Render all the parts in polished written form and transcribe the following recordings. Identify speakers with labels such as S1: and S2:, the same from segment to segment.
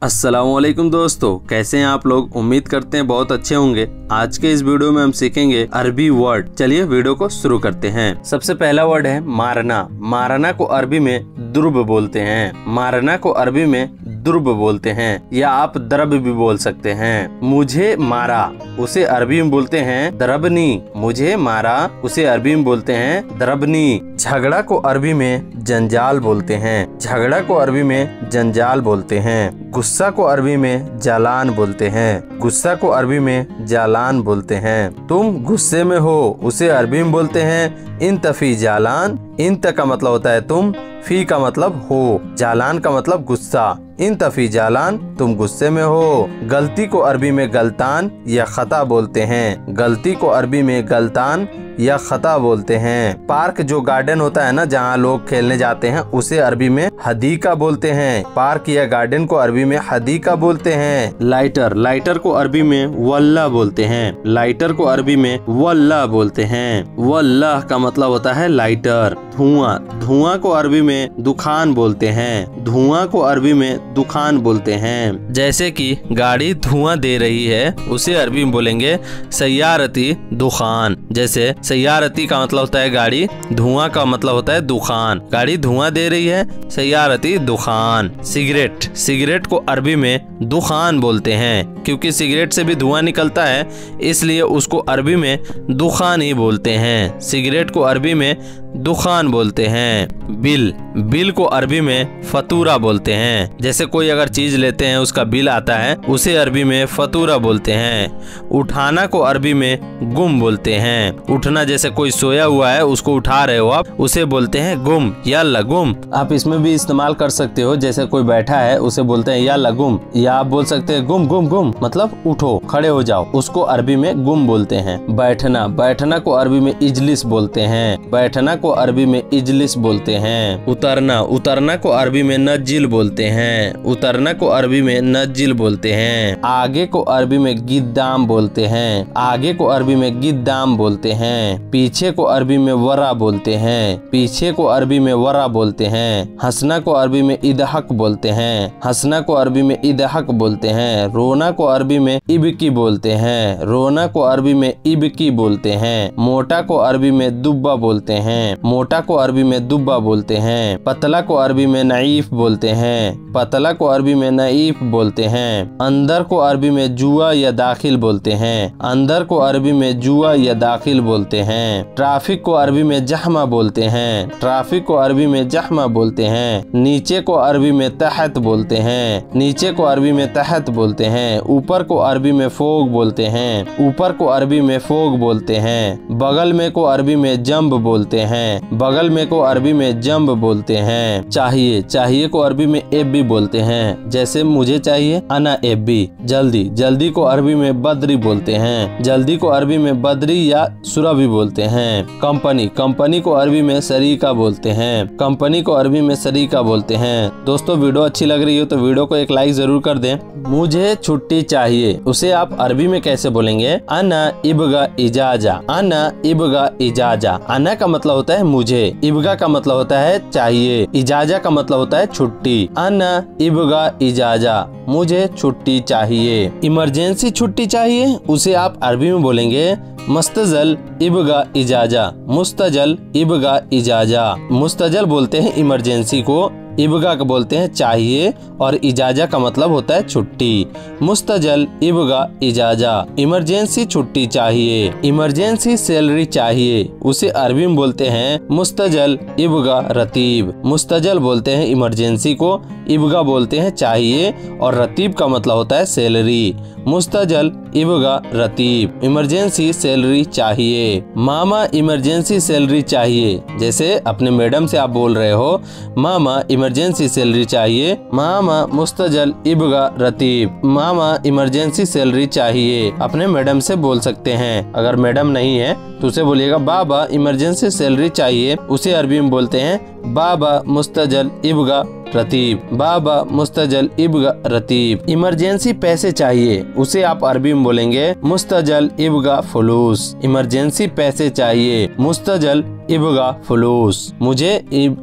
S1: अस्सलामुअलैकुम दोस्तों, कैसे हैं आप लोग। उम्मीद करते हैं बहुत अच्छे होंगे। आज के इस वीडियो में हम सीखेंगे अरबी वर्ड। चलिए वीडियो को शुरू करते हैं। सबसे पहला वर्ड है मारना। मारना को अरबी में दुर्ब बोलते हैं। मारना को अरबी में दुर्ब बोलते हैं या आप दरब भी बोल सकते हैं। मुझे मारा उसे अरबी में बोलते हैं दरबनी। मुझे मारा उसे अरबी में बोलते हैं दरबनी। झगड़ा को अरबी में जंजाल बोलते हैं। झगड़ा को अरबी में जंजाल बोलते हैं। गुस्सा को अरबी में जालान बोलते हैं। गुस्सा को अरबी में जालान बोलते हैं। तुम गुस्से में हो उसे अरबी में बोलते हैं इंतफी जालान। इंत का मतलब होता है तुम, फी का मतलब हो, जालान का मतलब गुस्सा। इंतफी जालान, तुम गुस्से में हो। गलती को अरबी में गलतान या खता बोलते हैं। गलती को अरबी में गलतान या खता बोलते हैं। पार्क जो गार्डन होता है ना, जहाँ लोग खेलने जाते हैं, उसे अरबी में हदीका बोलते हैं। पार्क या गार्डन को अरबी में हदीका बोलते हैं। लाइटर, लाइटर को अरबी में वल्ला बोलते हैं। लाइटर को अरबी में वल्ला बोलते हैं। वल्लाह का मतलब होता है लाइटर। धुआं, धुआं को अरबी में दुखान बोलते हैं। धुआं को अरबी में दुखान बोलते हैं। जैसे कि गाड़ी धुआं दे रही है, उसे अरबी में बोलेंगे सैयारती दुखान। जैसे सैयारती का मतलब होता है गाड़ी, धुआं का मतलब होता है दुखान। गाड़ी धुआं दे रही है, सैयारती दुखान। सिगरेट, सिगरेट को अरबी में दुखान बोलते हैं। क्योंकि सिगरेट से भी धुआं निकलता है, इसलिए उसको अरबी में दुखान ही बोलते हैं। सिगरेट को अरबी में दुखान बोलते हैं। बिल, बिल को अरबी में फतूरा बोलते हैं। जैसे कोई अगर चीज लेते हैं, उसका बिल आता है, उसे अरबी में फतूरा बोलते हैं। उठाना को अरबी में गुम बोलते हैं। उठना, जैसे कोई सोया हुआ है उसको उठा रहे हो आप, उसे बोलते हैं गुम या लगुम। आप इसमें भी इस्तेमाल कर सकते हो। जैसे कोई बैठा है उसे बोलते हैं या लगुम, या आप बोल सकते हैं गुम गुम गुम, मतलब उठो, खड़े हो जाओ, उसको अरबी में गुम बोलते हैं। बैठना, बैठना को अरबी में इजलिस बोलते हैं। बैठना को अरबी में इजलिस बोलते हैं। उतरना, उतरना को अरबी में नज्जिल बोलते हैं। उतरना को अरबी में नज्जिल बोलते हैं। आगे को अरबी में गिद्दाम बोलते हैं। आगे को अरबी में गिद्दाम बोलते हैं। पीछे को अरबी में वरा बोलते हैं। पीछे को अरबी में वरा बोलते हैं। हंसना को अरबी में इदहक बोलते हैं। हंसना को अरबी में इदहक बोलते हैं। रोना को अरबी में इबकी बोलते हैं। रोना को अरबी में इबकी बोलते हैं। मोटा को अरबी में दुब्बा बोलते हैं। मोटा को अरबी में दुब्बा बोलते हैं। पतला को अरबी में नईफ बोलते हैं। पतला को अरबी में नईफ बोलते हैं। अंदर को अरबी में जुआ या दाखिल बोलते हैं। अंदर को अरबी में जुआ या दाखिल बोलते हैं। ट्रैफिक को अरबी में जहमा बोलते हैं। ट्रैफिक को अरबी में जहमा बोलते हैं। नीचे को अरबी में तहत बोलते हैं। नीचे को अरबी में तहत बोलते हैं। ऊपर को अरबी में फोग बोलते हैं। ऊपर को अरबी में फोग बोलते हैं। बगल में को अरबी में जंब बोलते हैं। बगल में को अरबी में जंब बोलते हैं। चाहिए, चाहिए को अरबी में एब्बी बोलते हैं। जैसे मुझे चाहिए, अना एब्बी। जल्दी, जल्दी को अरबी में बद्री बोलते हैं। जल्दी को अरबी में बद्री या सुरा भी बोलते हैं। कंपनी, कंपनी को अरबी में सरीका बोलते हैं। कंपनी को अरबी में सरीका बोलते हैं। दोस्तों, वीडियो अच्छी लग रही हो तो वीडियो को एक लाइक जरूर कर दें। मुझे छुट्टी चाहिए उसे आप अरबी में कैसे बोलेंगे? अना इबगा इजाजा। अना इबगा इजाजा। अना का मतलब होता है मुझे, इबगा का मतलब होता है चाहिए, इजाजा का मतलब होता है छुट्टी। अना इबगा इजाजा, मुझे छुट्टी चाहिए। इमरजेंसी छुट्टी चाहिए उसे आप अरबी में बोलेंगे मुस्तजल इबगा इजाजा। मुस्तजल इबगा इजाजा। मुस्तजल बोलते हैं इमरजेंसी को, इबगा का बोलते हैं चाहिए, और इजाजा का मतलब होता है छुट्टी। मुस्तजल इबगा इजाजा, इमरजेंसी छुट्टी चाहिए। इमरजेंसी सैलरी चाहिए उसे अरबी में बोलते हैं मुस्तजल इबगा रतीब। मुस्तजल बोलते हैं इमरजेंसी को, इबगा बोलते हैं चाहिए, और रतीब का मतलब होता है सैलरी। मुस्तजल इबगा रतीब, इमरजेंसी सैलरी चाहिए। मामा इमरजेंसी सैलरी चाहिए। जैसे अपने मैडम से आप बोल रहे हो, मामा इमरजेंसी सैलरी चाहिए। मामा मुस्तजल इबगा रतीब, मामा इमरजेंसी सैलरी चाहिए। अपने मैडम से बोल सकते हैं। अगर मैडम नहीं है तो उसे बोलिएगा बाबा इमरजेंसी सैलरी चाहिए, उसे अरबी में बोलते हैं बाबा मुस्तजल इब्गा रतीब, बाबा मुस्तजल इब्गा रतीब। इमरजेंसी पैसे चाहिए, उसे आप अरबी में बोलेंगे मुस्तजल इब्गा फुलूस। इमरजेंसी पैसे चाहिए, मुस्तजल इब्गा फुलूस। मुझे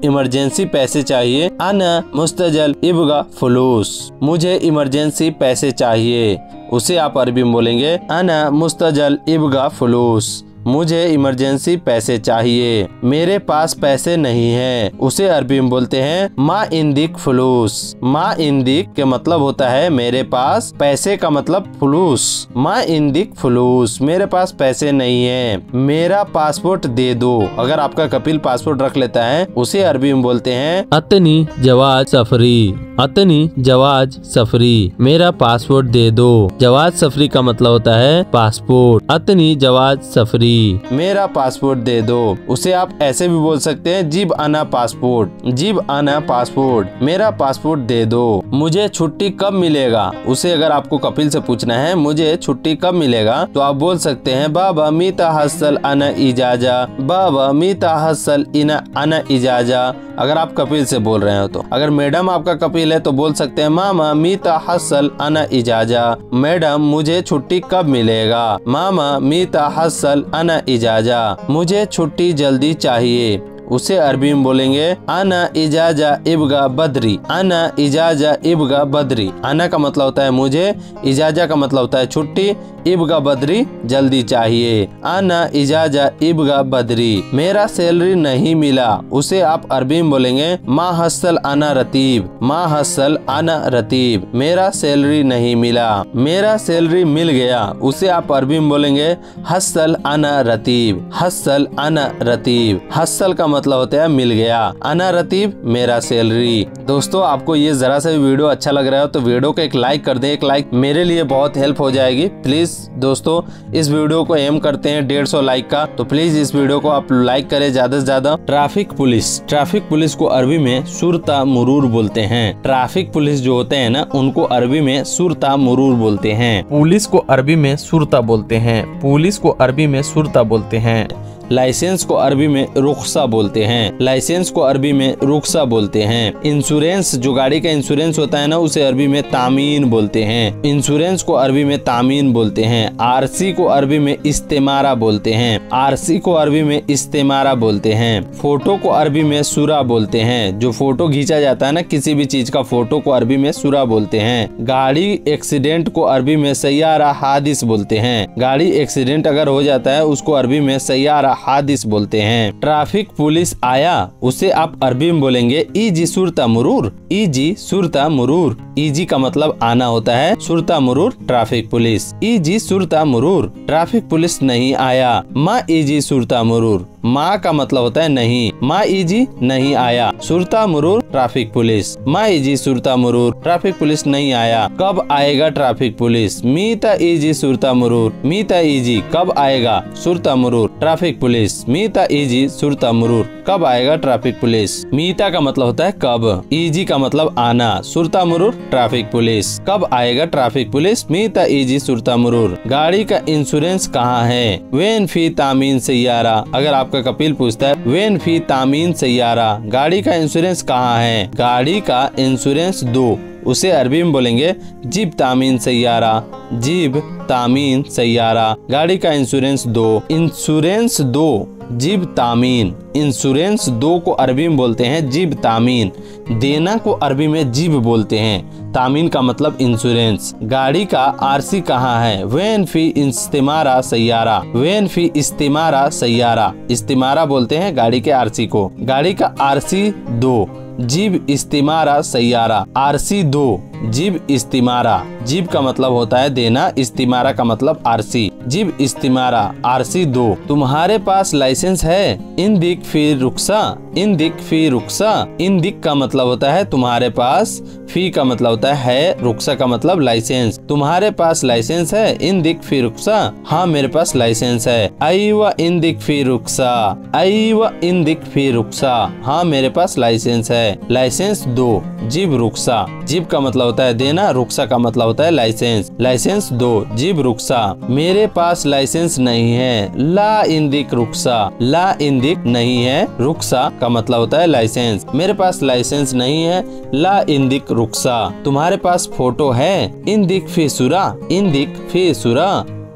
S1: इमरजेंसी पैसे चाहिए, अना मुस्तजल इब्गा फुलूस। मुझे इमरजेंसी पैसे चाहिए, उसे आप अरबी में बोलेंगे अना मुस्तजल इब्गा फुलूस। मुझे इमरजेंसी पैसे चाहिए, मेरे पास पैसे नहीं हैं, उसे अरबी में बोलते हैं मा इंदिक फुलूस। मा इंदिक के मतलब होता है मेरे पास, पैसे का मतलब फुलूस। मा इंदिक फुलूस, मेरे पास पैसे नहीं हैं, मेरा पासपोर्ट दे दो। अगर आपका कपिल पासपोर्ट रख लेता है, उसे अरबी में बोलते हैं अतनी जवाज सफरी। अतनी जवाज सफरी, मेरा पासपोर्ट दे दो। जवाज सफरी का मतलब होता है पासपोर्ट। अतनी जवाज सफरी, मेरा पासपोर्ट दे दो। उसे आप ऐसे भी बोल सकते हैं जिब आना पासपोर्ट। जिब आना पासपोर्ट, मेरा पासपोर्ट दे दो। मुझे छुट्टी कब मिलेगा, उसे अगर आपको कपिल से पूछना है मुझे छुट्टी कब मिलेगा, तो आप बोल सकते हैं बाबा मीता हसल अना इजाजा। बाबा मीता हसल इना अना इजाजा, अगर आप कपिल से बोल रहे हो तो। अगर मैडम आपका कपिल है तो बोल सकते हैं मामा मीता हसल अना इजाजा। मैडम मुझे छुट्टी कब मिलेगा। मामा मीता हसल अना इजाजा, मुझे छुट्टी जल्दी चाहिए, उसे अरबी में बोलेंगे अना इजाजा इब्गा बदरी। अना इजाजा इब्गा बदरी, अना का मतलब होता है मुझे, इजाजा का मतलब होता है छुट्टी, इब्गा बदरी जल्दी चाहिए। अना इजाजा इब्गा बदरी, मेरा सैलरी नहीं मिला, उसे आप अरबी में बोलेंगे मा हसल अना रतीब। मा हसल अना रतीब, मेरा सैलरी नहीं मिला, मेरा सैलरी मिल गया, उसे आप अरबी में बोलेंगे हसल अना रतीब। हसल अना रतीब, हसल का मतलब होता है मिल गया, अना रतीब मेरा सैलरी। दोस्तों आपको ये जरा सा भी वीडियो अच्छा लग रहा है तो वीडियो को एक लाइक कर दें। एक लाइक मेरे लिए बहुत हेल्प हो जाएगी। प्लीज दोस्तों इस वीडियो को एम करते हैं 150 लाइक का, तो प्लीज इस वीडियो को आप लाइक करें ज्यादा से ज्यादा। ट्रैफिक पुलिस, ट्रैफिक पुलिस को अरबी में सुरता मुरूर बोलते हैं। ट्रैफिक पुलिस जो होते हैं ना, उनको अरबी में सुरता मुरूर बोलते हैं। पुलिस को अरबी में सुरता बोलते हैं। पुलिस को अरबी में सुरता बोलते हैं। लाइसेंस को अरबी में रुखसा बोलते हैं। लाइसेंस को अरबी में रुखसा बोलते हैं। इंश्योरेंस, जो गाड़ी का इंश्योरेंस होता है ना, उसे अरबी में तामीन बोलते हैं। इंश्योरेंस को अरबी में तामीन बोलते हैं। आरसी को अरबी में इस्तेमारा बोलते हैं। आरसी को अरबी में इस्तेमारा बोलते हैं। फोटो को अरबी में सुरा बोलते हैं। जो फोटो खींचा जाता है ना किसी भी चीज का, फोटो को अरबी में सुरा बोलते हैं। गाड़ी एक्सीडेंट को अरबी में सैयारा हादिस बोलते हैं। गाड़ी एक्सीडेंट अगर हो जाता है उसको अरबी में सैयारा हादिस बोलते हैं। ट्रैफिक पुलिस आया, उसे आप अरबी में बोलेंगे इजी सुरता मुरूर। इजी सुरता मुरूर, इजी का मतलब आना होता है, सुरता मुरूर ट्रैफिक पुलिस। इजी सुरता मुरूर, ट्रैफिक पुलिस नहीं आया। मा इजी सुरता मुरूर, माँ का मतलब होता है नहीं, माँ इजी नहीं आया। सुरता मुरूर ट्रैफिक पुलिस, माँ इजी सुरता मुरूर ट्रैफिक पुलिस नहीं आया। कब आएगा ट्रैफिक पुलिस, मीता इजी सुरता मुरूर, मीता इजी कब आएगा, सुरता मुरूर ट्रैफिक पुलिस, मीता इजी सुरता मुरूर कब आएगा ट्रैफिक पुलिस। मीता का मतलब होता है कब, इजी का मतलब आना, सुरता मुरूर ट्रैफिक पुलिस, कब आएगा ट्रैफिक पुलिस, मीता इजी सुरता मुरूर। गाड़ी का इंश्योरेंस कहाँ है, वेन फी तामीन सैयारा। अगर आपका कपिल पूछता है वेन फी तामीन सैयारा, गाड़ी का इंश्योरेंस कहाँ है, गाड़ी का इंश्योरेंस दो, उसे अरबी में बोलेंगे जिब तामीन सैयारा। जिब तामीन सैयारा, गाड़ी का इंश्योरेंस दो। इंश्योरेंस दो जिब तामीन, इंश्योरेंस दो को अरबी में बोलते हैं जिब तामीन। देना को अरबी में जिब बोलते हैं। तामीन का मतलब इंश्योरेंस। गाड़ी का आरसी कहाँ है, वेन फी इस्तेमारा सैयारा। वेन फी इस्तेमारा सैयारा, इस्तेमारा बोलते हैं गाड़ी के आरसी को। गाड़ी का आरसी दो, जिब इस्तिमारा सैयारा। आरसी दो, जिब इस्तिमारा। जिब का मतलब होता है देना, इस्तिमारा का मतलब आरसी। जिब इस्तिमारा, आरसी दो। तुम्हारे पास लाइसेंस है, इन दिक फी रुखसा। इन दिक फी रुखसा, इन दिक का मतलब होता है तुम्हारे पास, फी का मतलब होता है, रुखसा का मतलब लाइसेंस। तुम्हारे पास लाइसेंस है, इन दिक फी रुखसा, हाँ मेरे पास लाइसेंस है। आईवा इन दिक फी रुखसा, आईवा इन दिक फी रुखसा, हाँ मेरे पास लाइसेंस है। लाइसेंस दो, जिब रुखसा। जिब का मतलब होता है देना, रुखसा का मतलब होता है लाइसेंस। लाइसेंस दो, जिब रुखसा। मेरे पास लाइसेंस नहीं है। ला इंदिक रुक्सा, ला इंदिक नहीं है, रुक्सा का मतलब होता है लाइसेंस। मेरे पास लाइसेंस नहीं है, ला इंदिक रुक्सा। तुम्हारे पास फोटो है, इंदिक फी सुरा, इंदिक फी सुरा।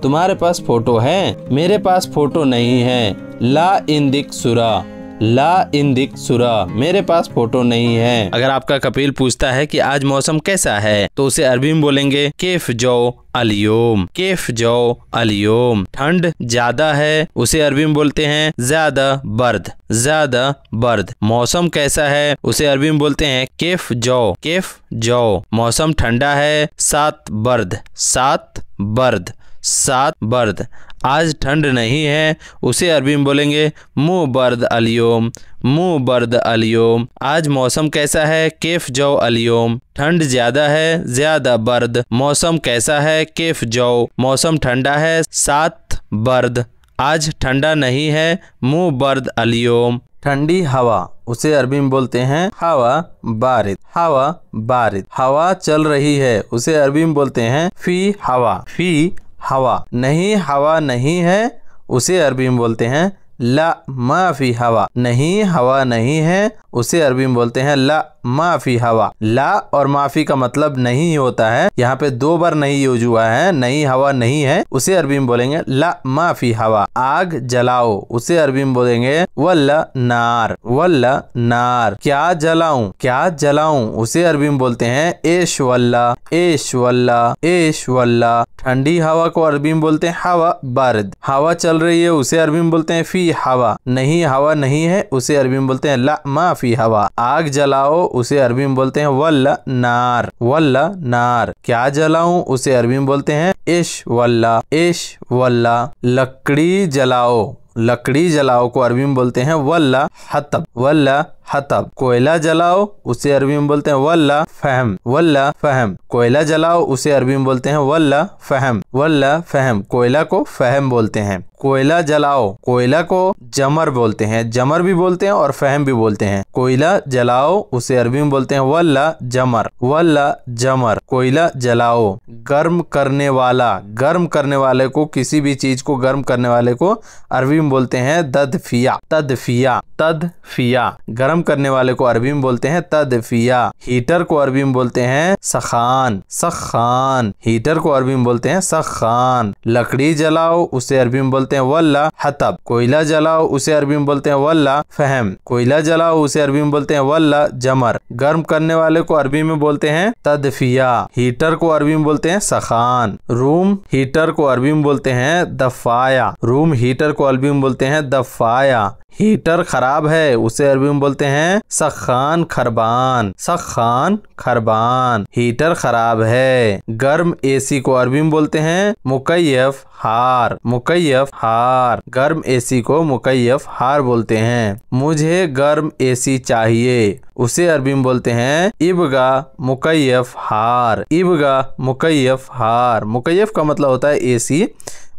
S1: तुम्हारे पास फोटो है, मेरे पास फोटो नहीं है, ला इंदिक सुरा, ला इंदिक सुरा। मेरे पास फोटो नहीं है। अगर आपका कपिल पूछता है कि आज मौसम कैसा है तो उसे अरबी में बोलेंगे केफ जो अलियोम, केफ जो अलियोम। ठंड ज्यादा है, उसे अरबी में बोलते हैं ज्यादा बर्द, ज्यादा बर्द। मौसम कैसा है, उसे अरबी में बोलते हैं केफ जो, केफ जो। मौसम ठंडा है, सात बर्द, सात बर्द, सात बर्द। आज ठंड नहीं है, उसे अरबी में बोलेंगे मु बर्द अलियोम, मु बर्द अलियोम। आज मौसम कैसा है, केफ जो अलियोम। ठंड ज्यादा है, ज्यादा बर्द। मौसम कैसा है, केफ जो। मौसम ठंडा है, सात बर्द। आज ठंडा नहीं है, मु बर्द अलियोम। ठंडी हवा, उसे अरबी में बोलते हैं हवा बारिद, हवा बारिद। हवा चल रही है, उसे अरबी में बोलते हैं फी हवा, फी हवा। नहीं हवा नहीं है, उसे अरबी में बोलते हैं ला माफी हवा, नहीं हवा नहीं है, उसे अरबी में बोलते हैं ला माफी हवा। ला और माफी का मतलब नहीं होता है, यहाँ पे दो बार नहीं यूज हुआ है। नहीं हवा नहीं है, उसे अरबी में बोलेंगे ला माफी हवा। आग जलाओ, उसे अरबी में बोलेंगे वल्ला नार, वल्ला नार। क्या जलाऊं, क्या जलाऊं, उसे अरबी में बोलते हैं एश वल्ला, एश वल्ला, एश वल्ला। ठंडी हवा को अरबी में बोलते हैं हवा बारिद। हवा चल रही है, उसे अरबी में बोलते हैं फी हवा। नहीं हवा नहीं है, उसे अरबी में बोलते हैं ला माफी हवा। आग जलाओ, उसे अरबी में बोलते हैं वल्ला नार, वल्ला नार। क्या जलाऊं, उसे अरबी में बोलते हैं इश वल्ला, इश वल्ला। लकड़ी जलाओ, लकड़ी जलाओ को अरबी में बोलते हैं वल्ला हतब, वल्ला हतब। कोयला जलाओ, उसे अरबी में बोलते हैं वल्ला फहम, वल्ला फहम। कोयला जलाओ, उसे अरबी में बोलते हैं वल्ला फहम, वल्ला फहम। कोयला को फहम बोलते हैं। कोयला जलाओ, कोयला को जमर बोलते हैं, जमर भी बोलते हैं और फहम भी बोलते हैं। कोयला जलाओ, उसे अरबी में बोलते हैं वल्ला जमर, वल्ला जमर। कोयला जलाओ। गर्म करने वाला, गर्म करने वाले को, किसी भी चीज को गर्म करने वाले को अरबी में बोलते हैं तदफिया, तदफिया, तदफिया। गर्म करने वाले को अरबी में बोलते हैं तदफिया। हीटर को अरबी में बोलते हैं सखान, सखान। हीटर को अरबी में बोलते हैं सखान। लकड़ी जलाओ, उसे अरबी में बोलते हैं वल्ला हतब। कोयला जलाओ, उसे अरबी में बोलते हैं वल्ला फहम। कोयला जलाओ, उसे अरबी में बोलते हैं वल्ला जमर। गर्म करने वाले को अरबी में बोलते हैं तदफिया। हीटर को अरबी में बोलते हैं सखान। रूम हीटर को अरबी में बोलते हैं दफाया, रूम हीटर को अरबी में बोलते हैं दफाया। हीटर खराब है, उसे अरबी में बोलते हैं सखान खरबान, सखान खरबान। हीटर खराब है। गर्म एसी को अरबी में बोलते हैं मुकैयफ हार, मुकैयफ हार। गर्म एसी को मुकैयफ हार बोलते हैं। मुझे गर्म एसी चाहिए, उसे अरबी में बोलते हैं इबगा मुकैयफ हार, इबगा मुकैयफ हार। मुकैयफ का मतलब होता है एसी।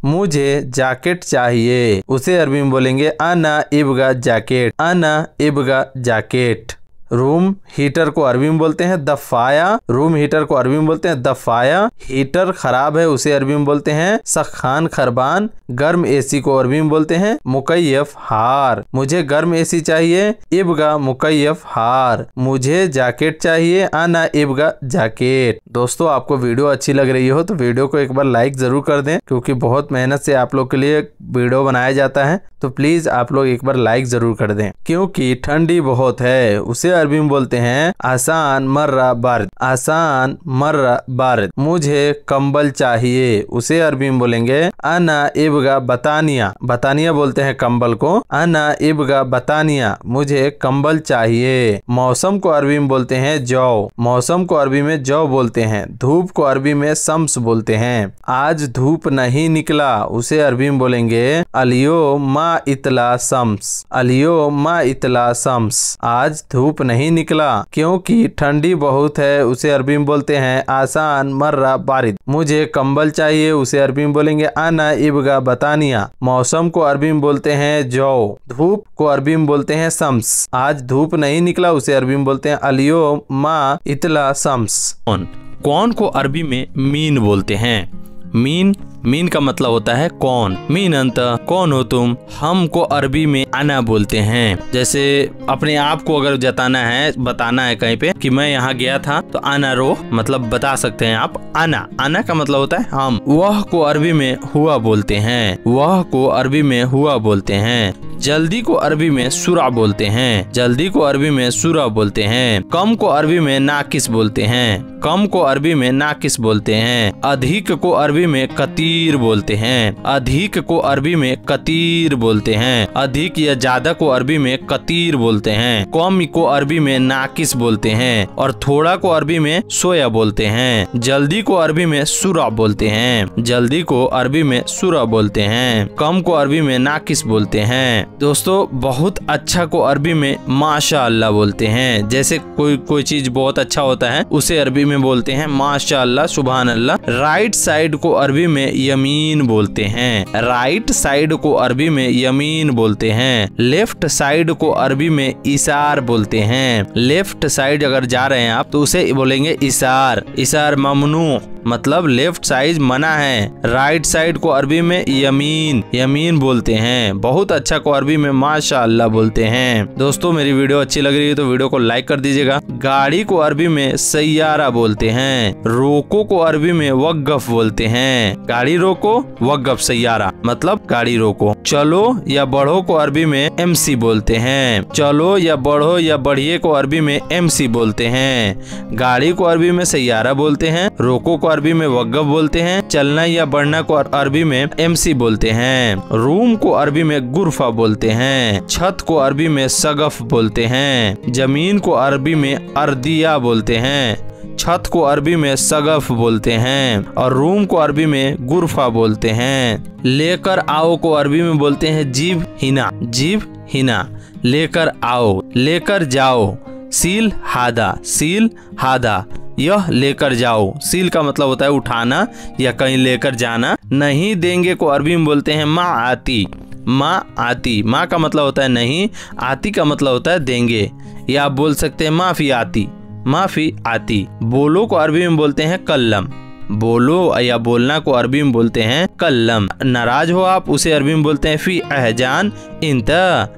S1: मुझे जैकेट चाहिए, उसे अरबी में बोलेंगे अना इबगा जैकेट, अना इबगा जैकेट। रूम हीटर को अरबी में बोलते हैं दफाया, रूम हीटर को अरबी में बोलते हैं दफाया। हीटर खराब है, उसे अरबी में बोलते हैं सखान खरबान। गर्म एसी को अरबी में बोलते हैं मुकैयफ हार। मुझे गर्म एसी चाहिए, इबगा मुकैयफ हार। मुझे जैकेट चाहिए, अना इबगा जैकेट। दोस्तों, आपको वीडियो अच्छी लग रही हो तो वीडियो को एक बार लाइक जरूर कर दें, क्योंकि बहुत मेहनत से आप लोग के लिए वीडियो बनाया जाता है। तो प्लीज आप लोग एक बार लाइक जरूर कर दें। क्योंकि ठंडी बहुत है, उसे अरबी में बोलते हैं आसान मर्रा बारिद, आसान मर्रा बारिद। मुझे कंबल चाहिए, उसे अरबी में बोलेंगे अना इबगा बतानिया, बतानिया बोलते हैं कंबल को, अना इबगा बतानिया। मुझे कंबल चाहिए। मौसम को अरबी में बोलते हैं जौ, मौसम को अरबी में जौ बोलते हैं। धूप को अरबी में शम्स बोलते हैं। आज धूप नहीं निकला, उसे अरबी में बोलेंगे अलियो मा इतला शम्स, अलियो मा इतला शम्स। आज धूप नहीं निकला क्योंकि ठंडी बहुत है, उसे अरबी में बोलते हैं आसान मर्रा बारिद। मुझे कंबल चाहिए, उसे अरबी में बोलेंगे अना इबगा बतानिया। मौसम को अरबी में बोलते हैं जौ। धूप को अरबी में बोलते हैं शम्स। आज धूप नहीं निकला, उसे अरबी में बोलते हैं अलियो मा इतला शम्स। कौन को अरबी में मीन बोलते हैं। मीन, मीन का मतलब होता है कौन। मीन अंत, कौन हो तुम। हम को अरबी में अना बोलते हैं। जैसे अपने आप को अगर जताना है, बताना है कहीं पे कि मैं यहाँ गया था, तो अना रो मतलब बता सकते हैं आप अना। अना का मतलब होता है हम। वह को अरबी में हुआ बोलते हैं। वह को अरबी में हुआ बोलते हैं। जल्दी को अरबी में सुरा बोलते हैं। जल्दी को अरबी में सुरा बोलते हैं। कम को अरबी में नाकिस बोलते हैं। कम को अरबी में नाकिस बोलते हैं। अधिक को अरबी में कतीर बोलते हैं। अधिक को अरबी में कतीर बोलते हैं। अधिक या ज्यादा को अरबी में कतीर बोलते हैं। कम को अरबी में नाकिस बोलते हैं और थोड़ा को अरबी में सोया बोलते हैं। जल्दी को अरबी में सुरा बोलते हैं। जल्दी को अरबी में सुरा बोलते हैं। कम को अरबी में नाकिस बोलते हैं। दोस्तों बहुत अच्छा को अरबी में माशाअल्लाह बोलते हैं। जैसे कोई चीज बहुत अच्छा होता है उसे अरबी में बोलते हैं माशाअल्लाह, सुभान अल्लाह। राइट साइड को अरबी में यमीन बोलते हैं। राइट साइड को अरबी में यमीन बोलते हैं। लेफ्ट साइड को अरबी में इशार बोलते हैं। लेफ्ट साइड अगर जा रहे हैं आप तो उसे बोलेंगे इशार। इशार ममनू मतलब लेफ्ट साइड मना है। राइट साइड को अरबी में यमीन, यमीन बोलते हैं। बहुत अच्छा को अरबी में माशाअल्लाह बोलते हैं। दोस्तों मेरी वीडियो अच्छी लग रही है तो वीडियो को लाइक कर दीजिएगा। गाड़ी को अरबी में सैयारा बोलते हैं। रोको को अरबी में वक्फ बोलते हैं। गाड़ी रोको, वक्फ सैयारा मतलब गाड़ी रोको। चलो या बढ़ो को अरबी में MC बोलते हैं। चलो या बढ़ो या बढ़िए को अरबी में MC बोलते हैं। गाड़ी को अरबी में सैयारा बोलते हैं। रोको को अरबी में वक्फ बोलते हैं। चलना या बढ़ना को अरबी में MC बोलते हैं। रूम को अरबी में गुरफा बोलते हैं। छत को अरबी में सगफ बोलते हैं। जमीन को अरबी में अर्दिया बोलते हैं। छत को अरबी में सगफ बोलते हैं और रूम को अरबी में गुरफा बोलते हैं। लेकर आओ को अरबी में बोलते हैं जीब हिना। जीब हिना लेकर आओ। लेकर जाओ सील हादा। सील हादा यह लेकर जाओ। सील का मतलब होता है उठाना या कहीं लेकर जाना। नहीं देंगे को अरबी में बोलते हैं माँ आती। माँ आती, माँ का मतलब होता है नहीं, आती का मतलब होता है देंगे। या आप बोल सकते हैं माफी आती। माफी आती। बोलो को अरबी में बोलते हैं कल्लम। बोलो या बोलना को अरबी में बोलते हैं कल्लम। नाराज हो आप उसे अरबी में बोलते हैं फी अहजान इंता।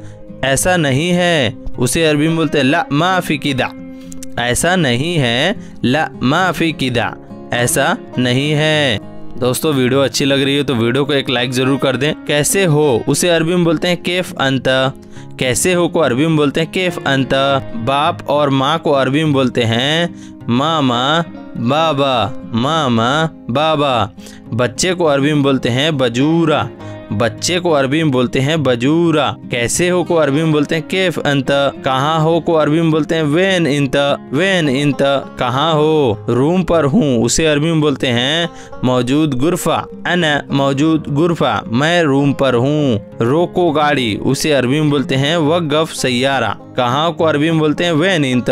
S1: ऐसा नहीं है उसे अरबी में बोलते हैं ला माफी किदा। ऐसा नहीं है ला माफी किदा, ऐसा नहीं है। दोस्तों वीडियो अच्छी लग रही है तो वीडियो को एक लाइक जरूर कर दें। कैसे हो उसे अरबी में बोलते हैं केफ अंत। कैसे हो को अरबी में बोलते हैं केफ अंत। बाप और माँ को अरबी में बोलते हैं मामा बाबा। मामा बाबा। बच्चे को अरबी में बोलते हैं बजूरा। बच्चे को अरबी में बोलते हैं बजूरा। कैसे हो को अरबी में बोलते हैं केफ अंत। कहाँ हो को अरबी में बोलते हैं वेन इंत। वेन इंत कहाँ हो। रूम पर हूँ उसे अरबी में बोलते हैं मौजूद गुरफा। अना मौजूद गुरफा मैं रूम पर हूँ। रोको गाड़ी उसे अरबी में बोलते हैं वक्फ सैयारा। कहाँ को अरबी में बोलते हैं वेन इंत।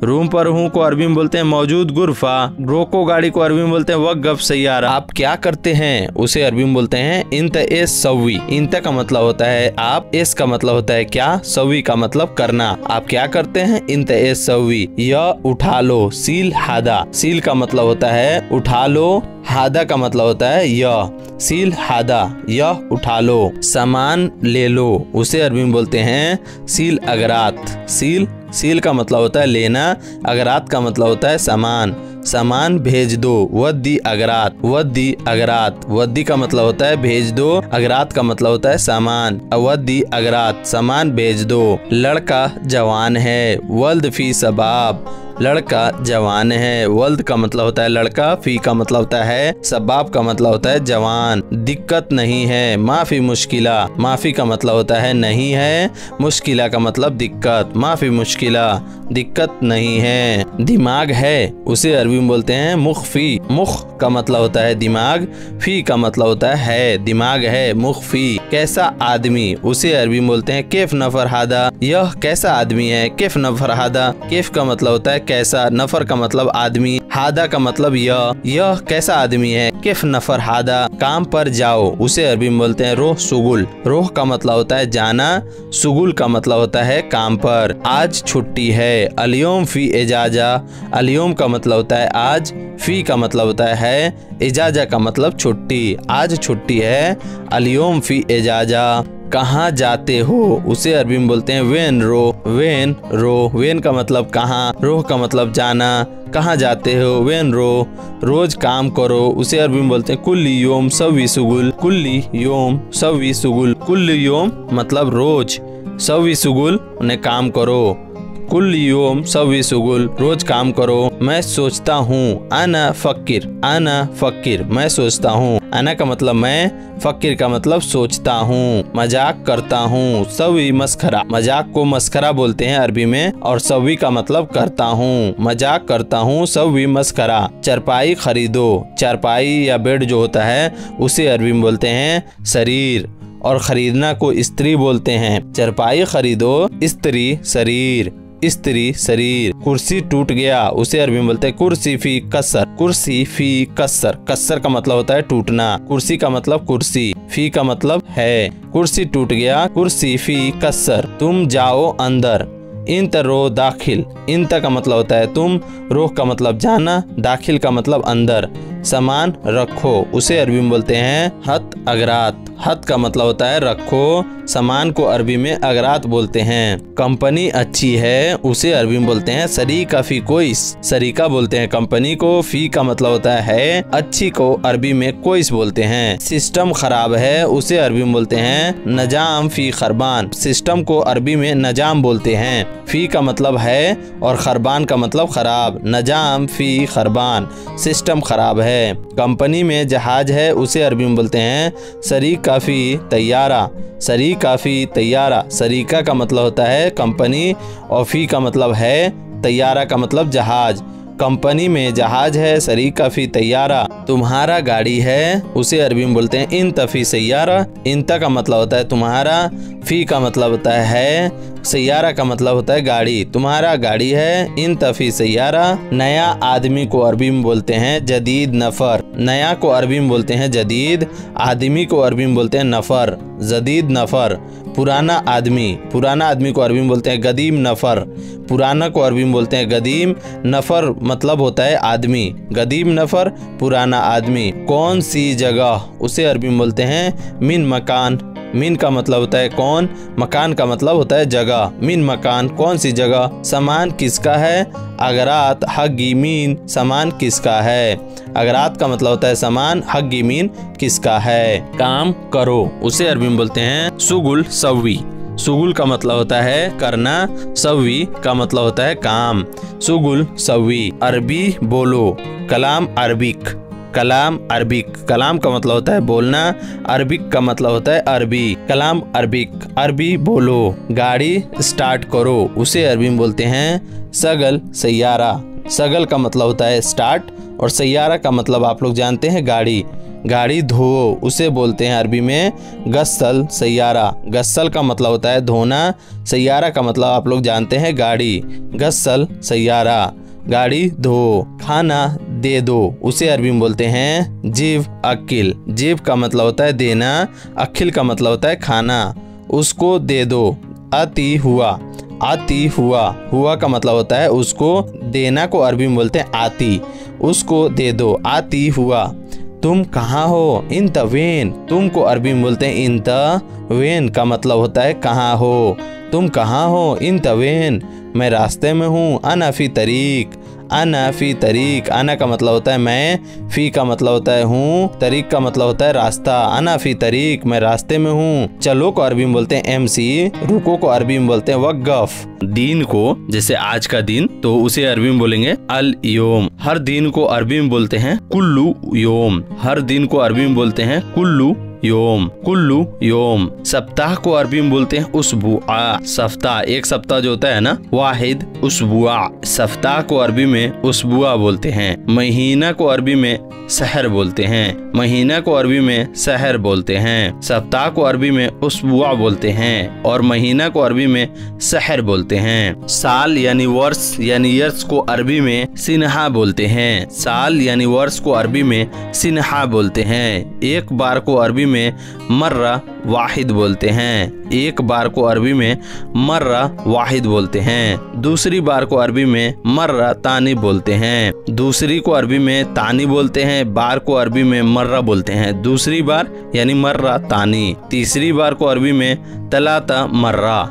S1: रूम पर हूँ को अरबी में बोलते हैं मौजूद गुरफा। रोको गाड़ी को अरबी में बोलते हैं वक्फ सैयारा। आप क्या करते हैं उसे अरबी में बोलते हैं इंत एस सवी। इंत का मतलब होता है आप, एस का मतलब होता है क्या, सवी का मतलब करना। आप क्या करते हैं इंत एस सवी। यह उठा लो सील हादा। सील का मतलब होता है उठा लो। हादा का मतलब होता है यह। सील हादा यह उठा लो। सामान ले लो उसे अरबी में बोलते हैं सील अगरात। सील का मतलब होता है लेना। अगरात का मतलब होता है सामान। सामान भेज दो वद्दी अगरात। वद्दी अगरात वद्दी का मतलब होता है भेज दो। अगरात का मतलब होता है सामान। वद्दी अगरात सामान भेज दो। लड़का जवान है वल्द फी सबाब। लड़का जवान है। वल्द का मतलब होता है लड़का। फी का मतलब होता है सबाब का मतलब होता है जवान। दिक्कत नहीं है माफी मुश्किला। माफी का मतलब होता है नहीं है। मुश्किला का मतलब दिक्कत। माफी मुश्किला दिक्कत नहीं है। दिमाग है उसे अरबी में बोलते हैं मुखफी। मुख का मतलब होता है दिमाग। फी का मतलब होता है दिमाग है मुखफी। कैसा आदमी उसे अरबी में बोलते हैं केफ नफर हादा। यह कैसा आदमी है। केफ नफर हादा केफ का मतलब होता है कैसा, नफर का मतलब आदमी, हादा का मतलब यह कैसा आदमी है, किफ नफर हादा, काम पर जाओ, उसे अरबी में बोलते हैं रोह सुगुल। रोह का मतलब होता है जाना, सुगुल का मतलब होता है काम पर। आज छुट्टी है, अलियोम फी इजाजा, अलियोम का मतलब होता है आज, फी का मतलब होता है, इजाजा का मतलब छुट्टी। आज छुट्टी है, अलियोम फी इजाजा। कहाँ जाते हो, उसे अरबी में बोलते हैं वेन रो, वेन रो, वेन का मतलब कहाँ, रोह का मतलब जाना, कहाँ जाते हो, वेन रो। रोज काम करो, उसे अरबी में बोलते हैं कुल्ली योम सवी सुगुल, कुल्ली योम सवी सुगुल। कुल्ली योम मतलब रोज, सवी सुगुल उन्हें काम करो, कुल योम सवी सुगुल रोज काम करो। मैं सोचता हूँ, आना फक्र, आना फक्र मैं सोचता हूँ। आना का मतलब मैं, फक्र का मतलब सोचता हूँ। मजाक करता हूँ, सवी मस्खरा, मजाक को मस्खरा बोलते हैं अरबी में, और सवी का मतलब करता हूँ। मजाक करता हूँ, सवी मस्खरा। चारपाई खरीदो, चारपाई या बेड जो होता है उसे अरबी में बोलते हैं शरीर, और खरीदना को स्त्री बोलते हैं। चारपाई खरीदो, स्त्री शरीर, स्त्री शरीर। कुर्सी टूट गया, उसे अरबी में बोलते हैं कुर्सी फी कसर, कुर्सी फी कसर। कसर का मतलब होता है टूटना, कुर्सी का मतलब कुर्सी, फी का मतलब है। कुर्सी टूट गया, कुर्सी फी कसर। तुम जाओ अंदर, इंत रो दाखिल, इंत का मतलब होता है तुम, रोह का मतलब जाना, दाखिल का मतलब अंदर। सामान रखो, उसे अरबी में बोलते हैं हत अगरात, हत का मतलब होता है रखो, सामान को अरबी में अगरात बोलते हैं। कंपनी अच्छी है, उसे अरबी में बोलते हैं सरीका फी कोइस, सरीका बोलते हैं कंपनी को। फी का मतलब होता है अच्छी को अरबी में कोइस बोलते हैं। सिस्टम खराब है, उसे अरबी में बोलते हैं नजाम फी खरबान, सिस्टम को अरबी में नजाम बोलते हैं। फी का मतलब है और खरबान का मतलब खराब, नजाम फी खरबान, सिस्टम खराब है। कंपनी में जहाज है, उसे अरबी में बोलते हैं सरीका फी तैयारा, सरीका फी तैयारा। सरीका का मतलब होता है कंपनी, और फी का मतलब है, तैयारा का मतलब जहाज। कंपनी में जहाज है, सरीका फी तैयारा। तुम्हारा गाड़ी है, उसे अरबी में बोलते हैं इंत फी सैयारा, इंत का मतलब होता है तुम्हारा, फी का मतलब होता है, सैयारा का मतलब होता है गाड़ी। तुम्हारा गाड़ी है, इंत फी सैयारा। नया आदमी को अरबी में बोलते हैं जदीद नफर, नया को अरबी में बोलते हैं जदीद, आदमी को अरबी में बोलते हैं नफर, जदीद नफर। पुराना आदमी, पुराना आदमी को अरबी में बोलते हैं गदीम नफर, पुराना को अरबी में बोलते हैं गदीम, नफर मतलब होता है आदमी, गदीम नफर पुराना आदमी। कौन सी जगह, उसे अरबी में बोलते हैं मिन मकान, मिन का मतलब होता है कौन, मकान का मतलब होता है जगह, मिन मकान कौन सी जगह। सामान किसका है, अगरात हगी मीन, सामान किसका है। अगरात का मतलब होता है सामान, हगी मीन किसका है। काम करो, उसे अरबी में बोलते हैं सुगुल सवी, सुगुल का मतलब होता है करना, सवी का मतलब होता है काम, सुगुल सवी। अरबी बोलो, कलाम अरबिक, कलाम अरबिक, कलाम का मतलब होता है बोलना, अरबिक का मतलब होता है अरबी, कलाम अरबिक, अरबी बोलो। गाड़ी स्टार्ट करो, उसे अरबी में बोलते हैं सगल सैयारा, सगल का मतलब होता है स्टार्ट, और सैयारा का मतलब आप लोग जानते हैं गाड़ी। गाड़ी धोओ, उसे बोलते हैं अरबी में गस्सल सैयारा, गस्सल का मतलब होता है धोना, सैयारा का मतलब आप लोग जानते हैं गाड़ी, गस्सल सैयारा। गाड़ी धो। खाना दे दो, उसे अरबी में बोलते हैं जीव अकिल, जीव का मतलब होता है देना, अखिल का मतलब होता है खाना। उसको दे दो, आती हुआ, आती हुआ, हुआ का मतलब होता है उसको, देना को अरबी में बोलते हैं आती, उसको दे दो, आती हुआ। तुम कहाँ हो, इंत वेन, तुम को अरबी में बोलते हैं इंत वेन का मतलब होता है कहाँ हो। तुम कहाँ हो, इंत वेन, मैं रास्ते में हूँ, अना फी तरीक, अना फी तरीक, अना का मतलब होता है मैं, फी का मतलब होता है हूँ, तरीक का मतलब होता है रास्ता, अना फी तरीक, मैं रास्ते में हूँ। चलो को अरबी में बोलते हैं एमसी, रुको को अरबी में बोलते हैं वक़्फ़। दिन को, जैसे आज का दिन, तो उसे अरबी में बोलेंगे अल योम। हर दिन को अरबी में बोलते हैं कुल्लू योम, हर दिन को अरबी में बोलते हैं कुल्लू योम, कुल्लू योम। सप्ताह को अरबी में बोलते हैं उसबुआ। सप्ताह, एक सप्ताह जो होता है ना, वाहिद उसबुआ। सप्ताह को अरबी में उसबुआ बोलते हैं। महीना को अरबी में सहर बोलते हैं। महीना को अरबी में सहर बोलते हैं। सप्ताह को अरबी में उसबुआ बोलते हैं और महीना को अरबी में सहर बोलते हैं। साल यानी वर्ष यानी ईयर्स को अरबी में सिन्हा बोलते हैं। साल यानी वर्ष को अरबी में सिन्हा बोलते हैं। एक बार को अरबी में मर्रा वाहिद बोलते हैं। एक बार को अरबी में मर्रा वाहिद बोलते हैं। दूसरी बार को अरबी में मर्रा तानी बोलते हैं। दूसरी को अरबी में तानी बोलते हैं। बार को अरबी में मर्रा बोलते हैं। दूसरी बार यानी मर्रा तानी। तीसरी बार को अरबी में तलाता मर्रा।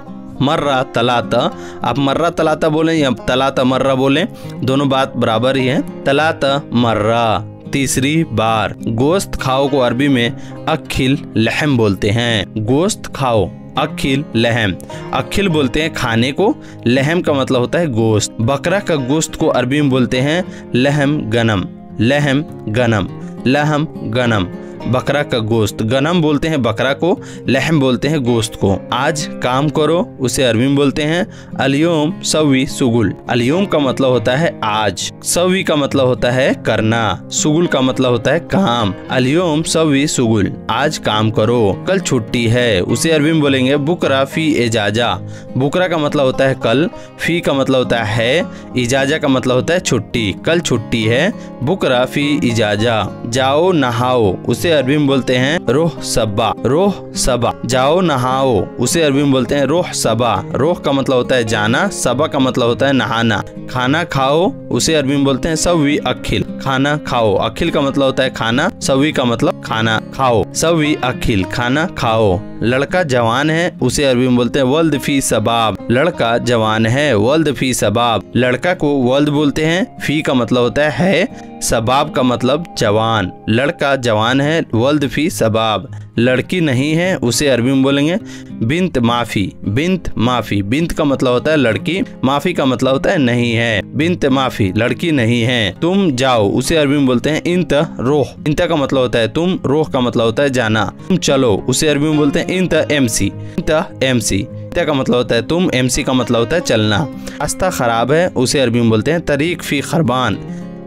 S1: मर्रा तलाता, आप मर्रा तलाता बोलें या तलाता मर्रा बोलें, दोनों बात बराबर ही है। तलाता मर्रा, तीसरी बार। गोश्त खाओ को अरबी में अखिल लहम बोलते हैं। गोश्त खाओ, अखिल लहम। अखिल बोलते हैं खाने को, लहम का मतलब होता है गोश्त। बकरा का गोश्त को अरबी में बोलते हैं लहम गनम। लहम गनम, लहम गनम, बकरा का गोश्त। गनम बोलते हैं बकरा को, लहम बोलते हैं गोश्त को। आज काम करो, उसे अरबी में बोलते हैं अलियोम सवी सुगुल। अलियोम का मतलब होता है आज, सवी का मतलब होता है करना, सुगुल का मतलब होता है काम। अलियोम सवी सुगुल, आज काम करो। कल छुट्टी है, उसे अरबी में बोलेंगे बुकरा फी इजाजा। बुकरा का मतलब होता है कल, फी का मतलब होता है, इजाजा का मतलब होता है छुट्टी। कल छुट्टी है, बुकरा फी इजाजा। जाओ नहाओ, उसे अरबी में बोलते हैं रोह सबा। रोह सबा, जाओ नहाओ, उसे अरबी में बोलते हैं रोह सबा। रोह का मतलब होता है जाना, सबा का मतलब होता है नहाना। खाना खाओ, उसे अरबी में बोलते हैं सवी अखिल। खाना खाओ, अखिल का मतलब होता है खाना, सवी का मतलब खाना खाओ। सवी अखिल, खाना खाओ। लड़का जवान है, उसे अरबी में बोलते हैं वल्द फी सबाब। लड़का जवान है, वल्द फी सबाब। लड़का को वल्द बोलते हैं, फी का मतलब होता है, सबाब का मतलब जवान। लड़का जवान है, वल्द फी सबाब। लड़की नहीं है, उसे अरबी में बोलेंगे बिंत माफी। बिंत माफी, बिंत का मतलब होता है लड़की, माफी का मतलब होता है नहीं है। बिंत माफी, लड़की नहीं है। तुम जाओ, उसे अरबी में बोलते हैं इंत रोह। इंत का मतलब होता है तुम, रोह का मतलब होता है जाना। तुम चलो, उसे अरबी में बोलते हैं इंत एमसी। इंत एमसी, इंत का मतलब होता है तुम, एमसी का मतलब होता है चलना। रास्ता खराब है, उसे अरबी में बोलते हैं तरीक फी खरबान।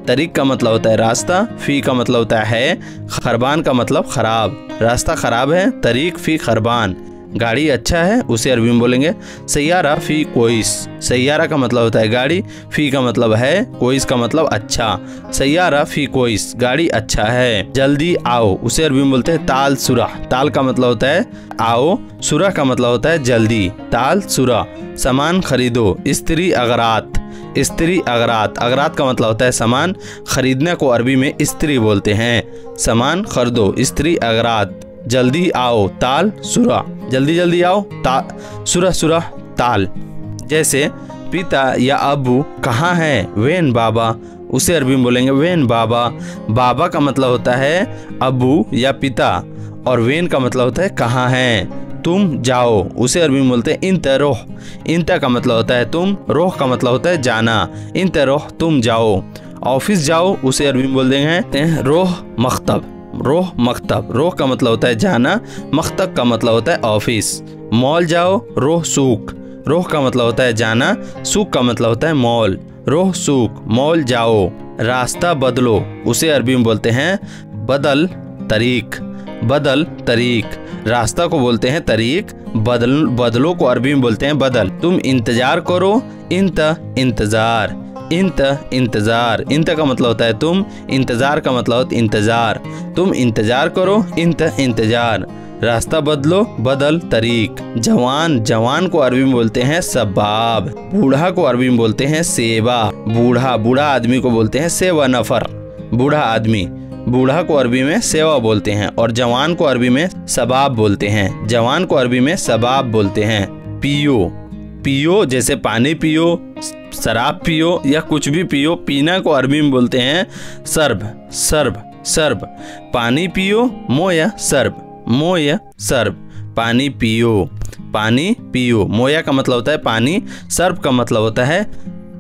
S1: तरीक का मतलब होता है रास्ता, फी का मतलब होता है, खरबान का मतलब खराब। रास्ता खराब है, तरीक फी खरबान। गाड़ी अच्छा है, उसे अरबी में बोलेंगे सैयारा फी कोइस। सैयारा का मतलब होता है गाड़ी, फी का मतलब है, कोइस का मतलब अच्छा। सैयारा फी कोइस, गाड़ी अच्छा है। जल्दी आओ, उसे अरबी में बोलते हैं ताल सुरा। ताल का मतलब होता है आओ, सुरा का मतलब होता है जल्दी। ताल सुरा। सामान खरीदो, स्त्री अगरात। स्त्री अगरात, अगरात का मतलब होता है सामान, खरीदने को अरबी में स्त्री बोलते हैं। सामान खरीदो, स्त्री अगरात। जल्दी आओ, ताल सुरा। जल्दी जल्दी आओ, सुरा सुरा ताल। जैसे पिता या अबू कहाँ है, वेन बाबा, उसे अरबी में बोलेंगे वेन बाबा। बाबा का मतलब होता है अबू या पिता और वेन का मतलब होता है कहाँ है। तुम जाओ, उसे अरबी में बोलते हैं इंत रोह। इंत का मतलब होता है तुम, रोह का मतलब होता है जाना। इंत रोह, तुम जाओ। ऑफिस जाओ, उसे अरबी में बोल देंगे रोह मख्तब। रोह मख्तब, रोह का मतलब होता है जाना, मख्तब का मतलब होता है ऑफिस। मॉल जाओ, रोह सूक। रोह का मतलब होता है जाना, सूक का मतलब होता है मॉल। रोह सूक, मॉल जाओ। रास्ता बदलो, उसे अरबी में बोलते हैं बदल तरीक। बदल तरीक, रास्ता को बोलते हैं तरीक, बदलो को अरबी में बोलते हैं बदल। तुम इंतजार करो, इंत इंतजार। इंत इंतजार, इंत का मतलब होता है तुम, इंतजार का मतलब होता है इंतजार। तुम इंतजार करो, इंत इंतजार। रास्ता बदलो, बदल तरीक। जवान, जवान को अरबी में बोलते हैं सबाब। बूढ़ा को अरबी में बोलते हैं सेवा। बूढ़ा, बूढ़ा आदमी को बोलते हैं सेवा नफर। बूढ़ा आदमी, बूढ़ा को अरबी में सेवा बोलते हैं और जवान को अरबी में सबाब बोलते हैं। जवान को अरबी में सबाब बोलते हैं। पियो, पियो जैसे पानी पियो, शराब पियो या कुछ भी पियो। पीना को अरबी में बोलते हैं सर्ब। SERB, SERB. पानी पियो, मोया सर्ब। मोया सर्ब, पानी पियो। पानी पियो, मोया का मतलब होता है पानी, सर्ब का मतलब होता है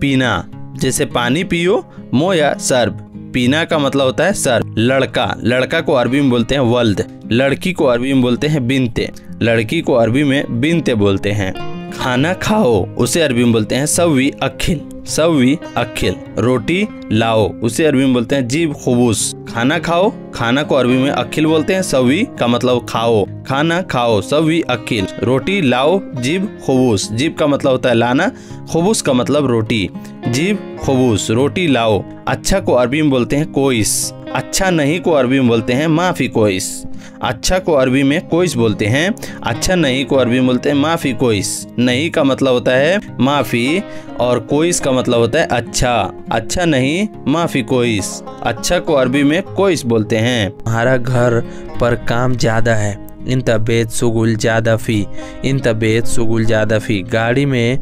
S1: पीना। जैसे पानी पियो, मोया सर्ब, पीना का मतलब होता है सर्ब। लड़का, लड़का को अरबी में बोलते हैं वल्द। लड़की को अरबी में बोलते हैं बिनते। लड़की को अरबी में बिनते बोलते हैं। खाना खाओ उसे अरबी में बोलते हैं सव्वी अखिल। सव्वी अखिल। रोटी लाओ उसे अरबी में बोलते हैं जीब खुबूस। खाना खाओ, खाना को अरबी में अखिल बोलते हैं। सव्वी का मतलब खाओ, खाना खाओ सव्वी अखिल। रोटी लाओ जीब खुबूस। जीब का मतलब होता है लाना, खुबूस का मतलब रोटी। जीब खुबूस, रोटी लाओ। अच्छा को अरबी में बोलते हैं कोइस। अच्छा नहीं को अरबी में बोलते हैं माफी कोइस। अच्छा को अरबी में कोइस बोलते हैं। अच्छा नहीं को अरबी में बोलते हैं माफी कोइस। नहीं का मतलब होता है माफी और कोइस का मतलब होता है अच्छा। अच्छा नहीं माफी कोइस। अच्छा को अरबी में कोइस बोलते हैं। हमारा घर पर काम ज्यादा है। इंत बेत सुगुल ज्यादा फी। इंत बेत सुगुल ज्यादा फी। गाड़ी में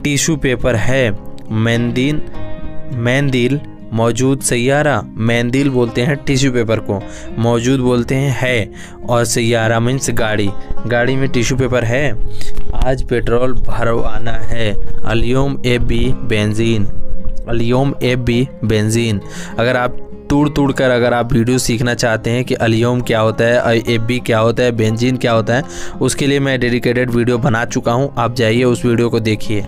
S1: टिश्यू पेपर है। मेंदिल मेंदिल मौजूद। सैयारा, मेंदिल बोलते हैं टिश्यू पेपर को, मौजूद बोलते हैं है, और सैयारा मीन्स गाड़ी। गाड़ी में टिश्यू पेपर है। आज पेट्रोल भरवाना है। अलियोम एबी बेंजीन। अलियोम एबी बेंजीन। अगर आप तोड़ कर अगर आप वीडियो सीखना चाहते हैं कि अलियोम क्या होता है, एबी क्या होता है, बेंजीन क्या होता है, उसके लिए मैं डेडिकेटेड वीडियो बना चुका हूं। आप जाइए उस वीडियो को देखिए।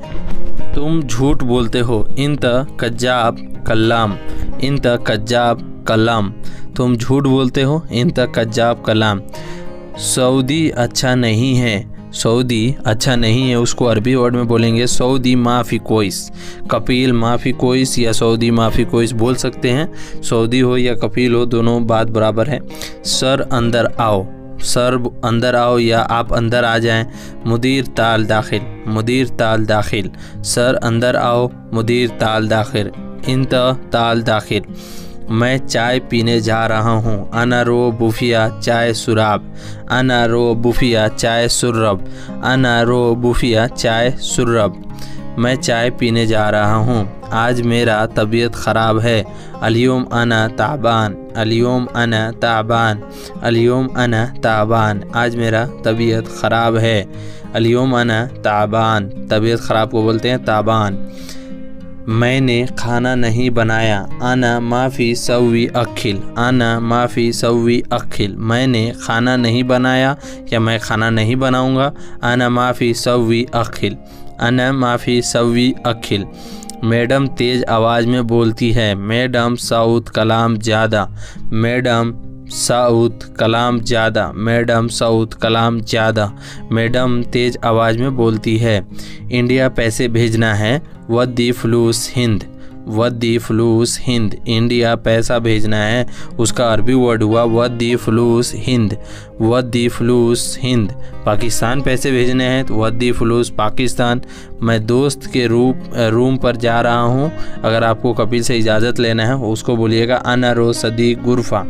S1: तुम झूठ बोलते हो। इंत कज्जाब कल्लाम। इंत कज्जाब कल्लाम। तुम झूठ बोलते हो। इंत कज्जाब कल्लाम। सऊदी अच्छा नहीं है। सऊदी अच्छा नहीं है उसको अरबी वर्ड में बोलेंगे सऊदी माफ़ी कोइस। कपिल माफ़ी कोइस या सऊदी माफ़ी कोइस बोल सकते हैं। सऊदी हो या कपिल हो दोनों बात बराबर है। सर अंदर आओ। सर अंदर आओ या आप अंदर आ जाएं। मुदीर ताल दाखिल। मुदीर ताल दाखिल। सर अंदर आओ, मुदीर ताल दाखिल। इंत ताल दाखिल। मैं चाय पीने जा रहा हूँ। अना रो बुफिया चाय सुराब। अना रो बुफिया चाय सुर्रब। अना रो बुफिया चाय सुर्रब। मैं चाय पीने जा रहा हूँ। आज मेरा तबीयत ख़राब है। अलियोम अना ताबान। अलियोम अना ताबान। अलियोम अना ताबान। आज मेरा तबीयत ख़राब है। अलियोम अना ताबान। तबीयत ख़राब को बोलते हैं ताबान। मैंने खाना नहीं बनाया। आना माफ़ी सव्वी अखिल। आना माफ़ी सव्वी अखिल। मैंने खाना नहीं बनाया या मैं खाना नहीं बनाऊंगा। आना माफ़ी सव्वी अखिल। आना माफ़ी सव्वी अखिल। मैडम तेज़ आवाज़ में बोलती है। मैडम साउथ कलाम ज़्यादा। मैडम साउथ कलाम ज़्यादा। मैडम साउथ कलाम ज़्यादा। मैडम तेज़ आवाज़ में बोलती है। इंडिया पैसे भेजना है। वद्दी फ्लूस हिंद। वद्दी फ्लूस हिंद। इंडिया पैसा भेजना है उसका अरबी वर्ड हुआ वद्दी फ्लूस हिंद। वद्दी फ्लूस हिंद। पाकिस्तान पैसे भेजने हैं तो वद्दी फ्लूस पाकिस्तान। मैं दोस्त के रूम पर जा रहा हूँ। अगर आपको कपिल से इजाज़त लेना है उसको बोलिएगा अना रो सदीक गुरफा।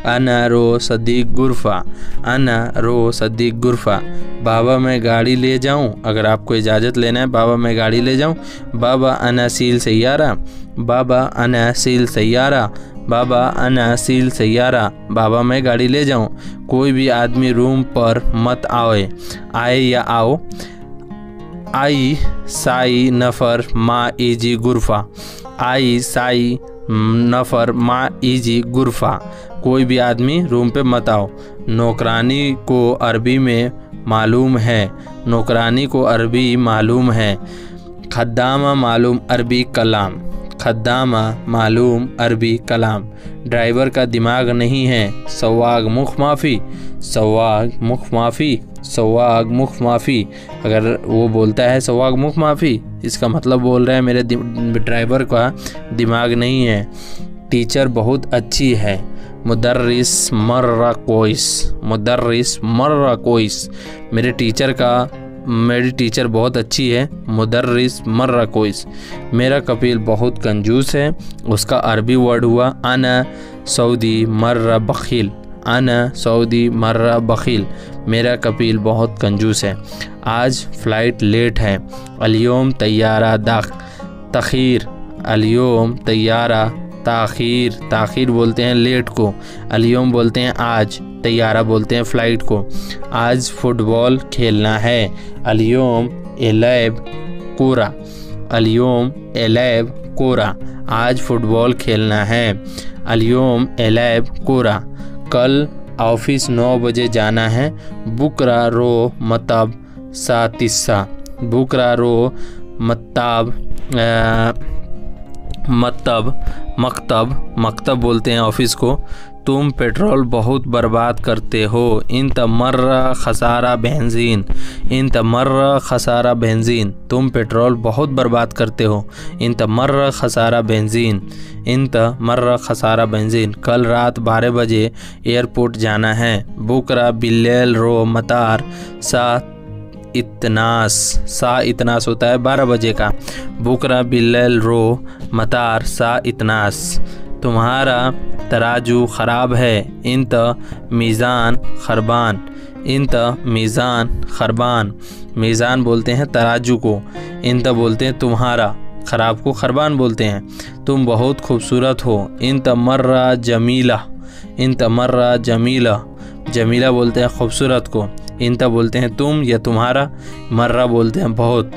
S1: अना रो सदीक गुरफा। अना रो सदीक गुरफा। बाबा मैं गाड़ी ले जाऊँ। अगर आपको इजाज़त लेना है बाबा मैं गाड़ी ले जाऊँ। बाबा अना सील सैयारा। बाबा अना सील सैयारा। बाबा अना सील सैयारा। बाबा मैं गाड़ी ले जाऊँ। कोई भी आदमी रूम पर मत आए। आए या आओ। आई साई नफ़र मा इजी गुरफा। आई साई नफ़र मा इजी गुरफा। कोई भी आदमी रूम पे मत आओ। नौकरानी को अरबी में मालूम है। नौकरानी को अरबी मालूम है। खद्दामा मालूम अरबी कलाम। खद्दामा मालूम अरबी कलाम। ड्राइवर का दिमाग नहीं है। सवाग मुख माफ़ी। सवाग मुख माफ़ी। सवाग मुख माफ़ी। अगर वो बोलता है सवाग मुख माफ़ी इसका मतलब बोल रहा है मेरे ड्राइवर का दिमाग नहीं है। टीचर बहुत अच्छी है। मुदर्रिस मर्रा कोइस। मुदर्रिस मर्रा कोइस। मेरी टीचर बहुत अच्छी है। मुदर्रिस मर्रा कोइस। मेरा कपिल बहुत कंजूस है उसका अरबी वर्ड हुआ अना सऊदी मर्रा बखील। अना सऊदी मर्रा बखील। मेरा कपिल बहुत कंजूस है। आज फ्लाइट लेट है। अलियोम तैयारा तखीर। अलियोम तैयारा ताखीर। ताखीर बोलते हैं लेट को। अलियोम बोलते हैं आज। तैयारा बोलते हैं फ़्लाइट को। आज फुटबॉल खेलना है। अलियोम एलैब कूरा। अलियोम एलैब कोरा, आज फुटबॉल खेलना है। अल्योम एलैब कोरा, कल ऑफिस 9 बजे जाना है। बुकरा रो मतब सातिस्सा, बुकरा रो मतब मकतब बोलते हैं ऑफिस को। तुम पेट्रोल बहुत बर्बाद करते हो। इन तमर्रा खसारा बेंजीन, इन तमर्रा खसारा बेंजीन, तुम पेट्रोल बहुत बर्बाद करते हो। इन तमर्रा खसारा बेंजीन, इन तमर्रा खसारा बेंजीन, कल रात 12 बजे एयरपोर्ट जाना है। बुकरा बिल्लेल रो मतार सा इतनास होता है 12 बजे का। बुकरा बिल्लेल रो मतार सा इतनास, तुम्हारा तराजू ख़राब है। इंत मीज़ान खरबान, इंत मीज़ान खरबान, मीज़ान बोलते हैं तराजू को, इंत बोलते हैं तुम्हारा, ख़राब को खरबान बोलते हैं। तुम बहुत खूबसूरत हो। इंत मर्रा जमीला, इंत मर्रा जमीला, जमीला बोलते हैं खूबसूरत को। इंत बोलते हैं तुम या तुम्हारा, मर्रा बोलते हैं बहुत,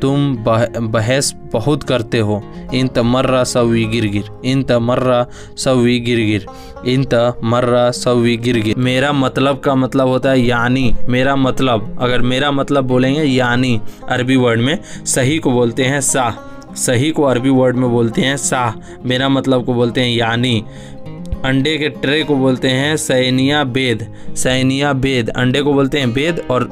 S1: तुम बहस बहुत करते हो। इंत मर्रा सवी गिरगिर, इंत मर्रा सवी गिरगिर, इंत मर्रा सवी गिरगिर। मेरा मतलब का मतलब होता है यानी, मेरा मतलब, अगर मेरा मतलब बोलेंगे यानी अरबी वर्ड में, सही को बोलते हैं साह, सही को अरबी वर्ड में बोलते हैं साह, मेरा मतलब को बोलते हैं यानी। अंडे के ट्रे को बोलते हैं सैनिया बेद, सैनिया बेद, अंडे को बोलते हैं बेद और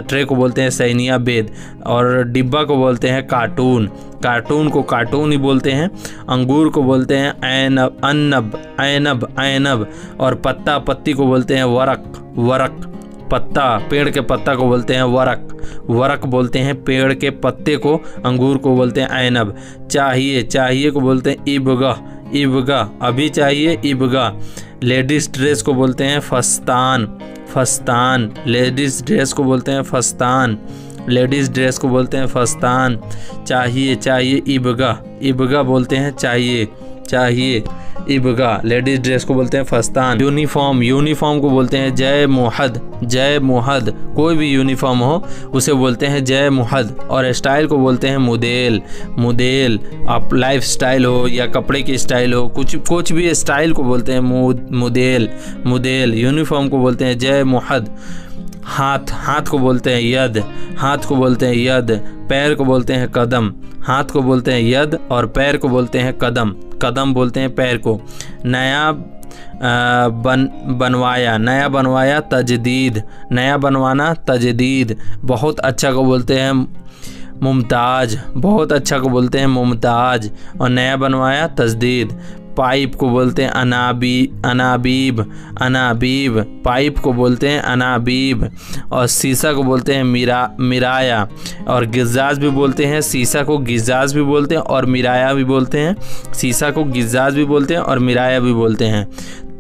S1: ट्रे को बोलते हैं सैनिया बेद। और डिब्बा को बोलते हैं कार्टून, कार्टून को कार्टून ही बोलते हैं। अंगूर को बोलते हैं ऐनब, अन्नब, ऐनब, ऐनब। और पत्ता, पत्ती को बोलते हैं वरक, वरक, पत्ता, पेड़ के पत्ता को बोलते हैं वरक, वरक बोलते हैं पेड़ के पत्ते को। अंगूर को बोलते हैं ऐनब। चाहिए, चाहिए को बोलते हैं इबगा, इबगा, अभी चाहिए इबगा। लेडीज़ ड्रेस को बोलते हैं फस्तान, फस्तान, लेडीज़ ड्रेस को बोलते हैं फस्तान, लेडीज़ ड्रेस को बोलते हैं फस्तान। चाहिए, चाहिए इबगा, इबगा बोलते हैं चाहिए, चाहिए इबगा, लेडीज़ ड्रेस को बोलते हैं फस्तान। यूनिफॉर्म, यूनिफॉर्म को बोलते हैं जय मुहद, जय मुहद, कोई भी यूनिफॉर्म हो उसे बोलते हैं जय मुहद। और स्टाइल को बोलते हैं मुदेल, मुदेल, आप लाइफ स्टाइल हो या कपड़े की स्टाइल हो, कुछ भी स्टाइल को बोलते हैं मुदेल, मुदेल। यूनिफॉर्म को बोलते हैं जय मुहद। हाथ, हाथ को बोलते हैं यद, हाथ को बोलते हैं यद। पैर को बोलते हैं कदम, हाथ को बोलते हैं यद और पैर को बोलते हैं कदम, कदम बोलते हैं पैर को। नया बनवाया, नया बनवाया तजदीद, नया बनवाना तजदीद। बहुत अच्छा को बोलते हैं मुमताज, बहुत अच्छा को बोलते हैं मुमताज। और नया बनवाया तजदीद। पाइप को बोलते हैं अनाबीब, अनाबीब, पाइप को बोलते हैं अनाबीब। और शीशा को बोलते हैं मिराया। और गिजाज भी बोलते हैं, शीशा को गिजाज भी बोलते हैं और मिराया भी बोलते हैं। शीशा को गिजाज भी बोलते हैं और मिराया भी बोलते हैं।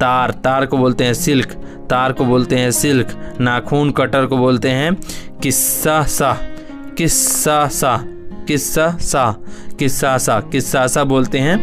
S1: तार, तार को बोलते हैं सिल्क, तार को बोलते हैं सिल्क। नाखून कटर को बोलते हैं किस्सा सा, किस्सा सा, किस्सा सा, किस्सा सा, किस्सा सा बोलते हैं।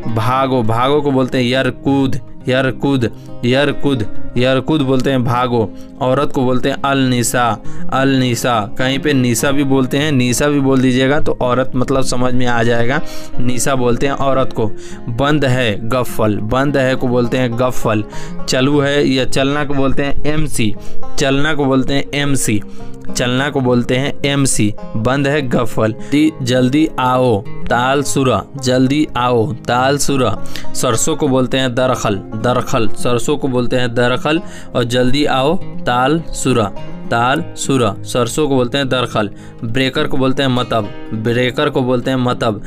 S1: भागो, भागो को बोलते हैं यरकूद, यरकूद, यरकूद, यरकूद बोलते हैं भागो। औरत को बोलते हैं अल निसा, अल निसा। कहीं पे निसा भी बोलते हैं, निसा भी बोल दीजिएगा तो औरत मतलब समझ में आ जाएगा। निसा बोलते हैं औरत को। बंद है गफ्फल, बंद है को बोलते हैं गफ्फल। चलू है या चलना को बोलते हैं एमसी, चलना को बोलते हैं एमसी, चलना को बोलते हैं एमसी। बंद है गफ्फल। जल्दी आओ ताल सुरा, जल्दी आओ ताल सुरा। सरसों को बोलते हैं दरखल, दरखल, सरसों को बोलते हैं दरखल। और जल्दी आओ ताल सुरा, ताल सुरा। सरसों को बोलते हैं दरखल। ब्रेकर को बोलते हैं मतब, ब्रेकर को बोलते हैं मतब।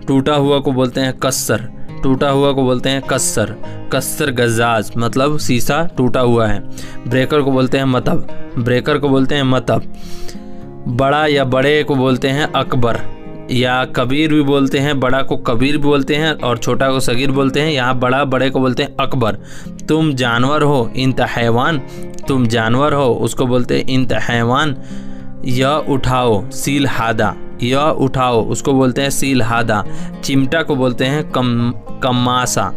S1: टूटा हुआ को बोलते हैं कस्सर, टूटा हुआ को बोलते हैं कस्सर, कस्सर गजाज मतलब शीशा टूटा हुआ है। ब्रेकर को बोलते हैं मतब, ब्रेकर को बोलते हैं मतब। बड़ा या बड़े को बोलते हैं अकबर या कबीर भी बोलते हैं। बड़ा को कबीर भी बोलते हैं और छोटा को सगीर बोलते हैं। यहाँ बड़ा बड़े को बोलते हैं अकबर। तुम जानवर हो इंत हैवान, तुम जानवर हो उसको बोलते हैं इंत हैवान। यह उठाओ सील हादा, यह उठाओ उसको बोलते हैं सील हादा। चिमटा को बोलते हैं कम्मासा,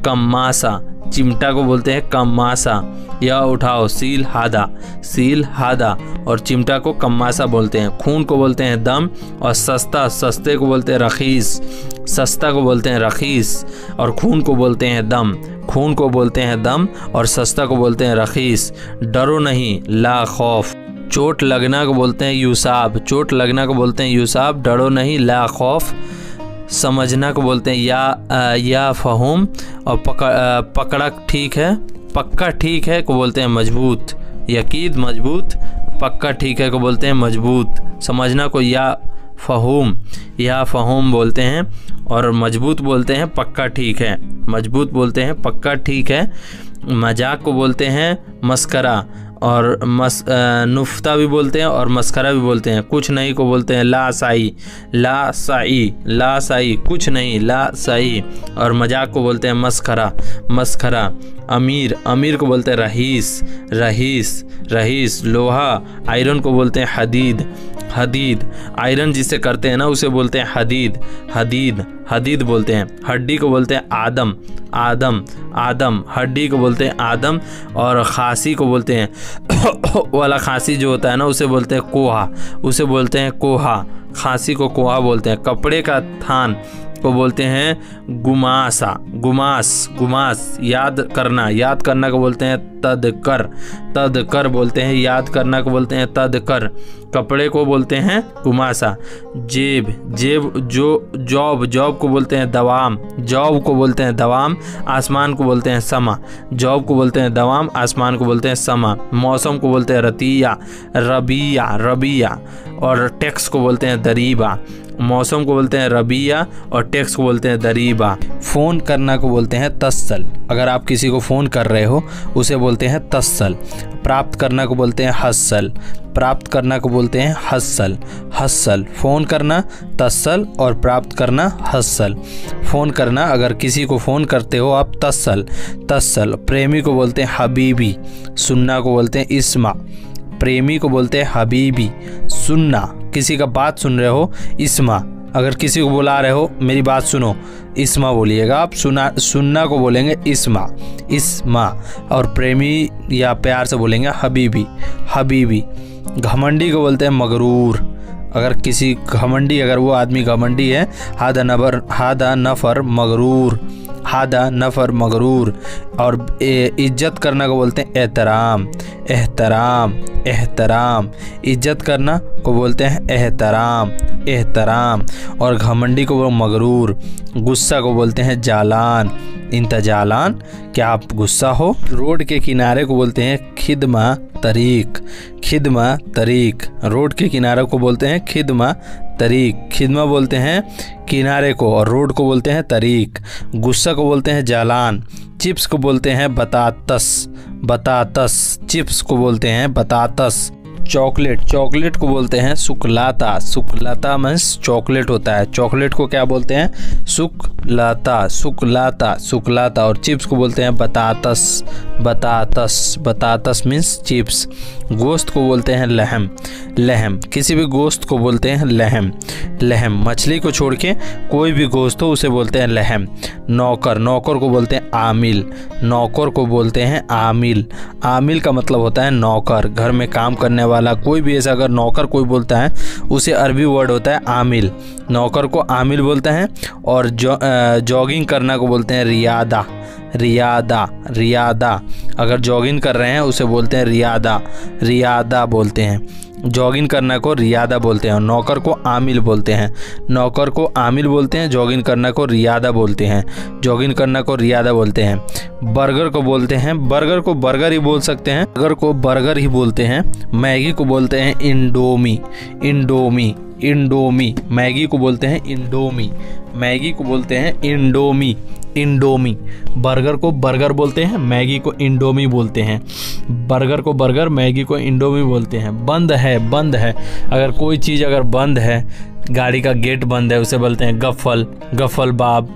S1: कम्मासा, चिमटा को बोलते हैं कम्मासा। यह उठाओ सील हादा, सील हादा। और चिमटा को कम्मासा बोलते हैं। खून को बोलते हैं दम और सस्ता, सस्ते को बोलते हैं रखीस, सस्ता को बोलते हैं रखीस, और खून को बोलते हैं दम। खून को बोलते हैं दम और सस्ता को बोलते हैं रखीस। डरो नहीं, ला खौफ। चोट लगना को बोलते हैं यूसाब। चोट लगना को बोलते हैं यूसाब। डरो नहीं, ला खौफ। समझना को बोलते हैं या फहूम, और पकड़ा ठीक है, पक्का ठीक है को बोलते हैं मजबूत। यकीद मजबूत, पक्का ठीक है को बोलते हैं मजबूत। समझना को या फहूम बोलते हैं, और मजबूत बोलते हैं पक्का ठीक है। मजबूत बोलते हैं पक्का ठीक है। मजाक को बोलते हैं मस्करा, और नुफ्ता भी बोलते हैं और मस्करा भी बोलते हैं। कुछ नहीं को बोलते हैं ला साई। ला साई, ला साई, कुछ नहीं, ला साई। और मजाक को बोलते हैं मस्खरा, मस्खरा। अमीर, अमीर को बोलते हैं रहीस, रहीस, रहीस। लोहा, आयरन को बोलते हैं हदीद, हदीद। आयरन जिसे करते हैं ना उसे बोलते हैं हदीद, हदीद, हदीद बोलते हैं। हड्डी को बोलते हैं आदम, आदम, आदम। हड्डी को बोलते हैं आदम। और खांसी को बोलते हैं वाला खांसी जो होता है ना उसे बोलते हैं कोहा, उसे बोलते हैं कोहा। खांसी को कोहा बोलते हैं। कपड़े का थान को बोलते हैं गुमासा, गुमास, गुमास। याद करना, याद करना को बोलते हैं तदकर, तदकर बोलते हैं। याद करना को बोलते हैं तदकर। कपड़े को बोलते हैं गुमासा। जेब, जेब जो जॉब, जॉब को बोलते हैं दवाम, जॉब को बोलते हैं दवाम। आसमान को बोलते हैं समा, जॉब को बोलते हैं दवाम, आसमान को बोलते हैं समा। मौसम को बोलते हैं रतिया, रबिया, रबिया। और टैक्स को बोलते हैं दरीबा। मौसम को बोलते हैं रबिया और टैक्स को बोलते हैं दरीबा। फ़ोन करना को बोलते हैं तस्सल। अगर आप किसी को फ़ोन कर रहे हो उसे बोलते हैं तस्सल। प्राप्त करना को बोलते हैं हस्सल। प्राप्त करना को बोलते हैं हस्सल, हस्सल। फ़ोन करना तस्सल और प्राप्त करना हस्सल। फ़ोन करना, अगर किसी को फ़ोन करते हो आप तस्सल, तस्सल। प्रेमी को बोलते हैं हबीबी। सुनना को बोलते हैं इस्मा। प्रेमी को बोलते हैं हबीबी। सुनना, किसी का बात सुन रहे हो इस्मा। अगर किसी को बुला रहे हो मेरी बात सुनो, इस्मा बोलिएगा आप। सुनना को बोलेंगे इस्मा, इस्मा। और प्रेमी या प्यार से बोलेंगे हबीबी, हबीबी। घमंडी को बोलते हैं मगरूर। अगर किसी घमंडी, अगर वो आदमी घमंडी है, हादा नफर मगरूर, हादा नफर मगरूर। और इज्जत करना को बोलते हैं एहतराम, एहतराम, एहतराम। इज्जत करना को बोलते हैं एहतराम, एहतराम। और घमंडी को वो मगरूर। गुस्सा को बोलते हैं जालान, इंतजालान, क्या आप गुस्सा हो। रोड के किनारे को बोलते हैं खिदमा तरीक, खिदमा तरीक। रोड के किनारे को बोलते हैं खिदमा तरीक। खिदमा बोलते हैं किनारे को और रोड को बोलते हैं तरीक। गुस्सा को बोलते हैं जालान। चिप्स को बोलते हैं बतातस, बतातस। चिप्स को बोलते हैं बतातस। चॉकलेट, चॉकलेट को बोलते हैं सुकलाता। सुकलाता मीन्स चॉकलेट होता है। चॉकलेट को क्या बोलते हैं? सुकलाता, सुकलाता, सुकलाता। और चिप्स को बोलते हैं बतातस, बतातस। बतातस मीन्स चिप्स। गोश्त को बोलते हैं लहम, लहम। किसी भी गोश्त को बोलते हैं लहम, लहम। मछली को छोड़ के कोई भी गोश्त हो उसे बोलते हैं लहम। नौकर, नौकर को बोलते हैं आमिल। नौकर को बोलते हैं आमिल। आमिल का मतलब होता है नौकर, घर में काम करने वाला। कोई भी ऐसा अगर नौकर कोई बोलता है उसे अरबी वर्ड होता है आमिल। नौकर को आमिल बोलते हैं। और जॉगिंग करना को बोलते हैं रियादा, रियादा, रियादा। अगर जॉगिंग कर रहे हैं उसे बोलते हैं रियादा, रियादा बोलते हैं। जॉगिंग करना को रियादा बोलते हैं। नौकर को आमिल बोलते हैं, नौकर को आमिल बोलते हैं। जॉगिंग करना को रियादा बोलते हैं, जॉगिंग करना को रियादा बोलते हैं। बर्गर को बोलते हैं, बर्गर को बर्गर ही बोल सकते हैं, बर्गर को बर्गर ही बोलते हैं। मैगी को बोलते हैं इंडोमी, इंडोमी, इंडोमी। मैगी को बोलते हैं इंडोमी, मैगी को बोलते हैं इंडोमी, इंडोमी। बर्गर को बर्गर बोलते हैं, मैगी को इंडोमी बोलते हैं। बर्गर को बर्गर, मैगी को इंडोमी बोलते हैं। बंद है, बंद है। अगर कोई चीज़ अगर बंद है, गाड़ी का गेट बंद है उसे बोलते हैं गफल, गफल बाब।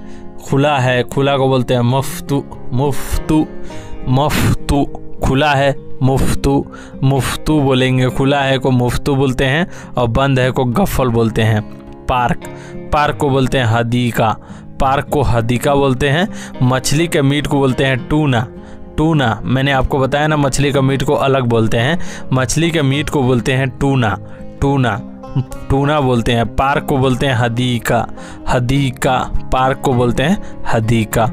S1: खुला है, खुला को बोलते हैं मफ्तू, मुफ्तू, मफ्तू। खुला है मुफ्तू, मुफ्तू बोलेंगे। खुला है को मुफ्तू बोलते हैं और बंद है को गफल बोलते हैं। पार्क, पार्क को बोलते हैं हदीका, पार्क को हदीका बोलते हैं। मछली के मीट को बोलते हैं टूना, टूना। मैंने आपको बताया ना मछली का मीट को अलग बोलते हैं, मछली के मीट को बोलते हैं टूना, टूना।
S2: टूना बोलते हैं। पार्क को बोलते हैं हदीका, हदीका। पार्क को बोलते हैं हदीका।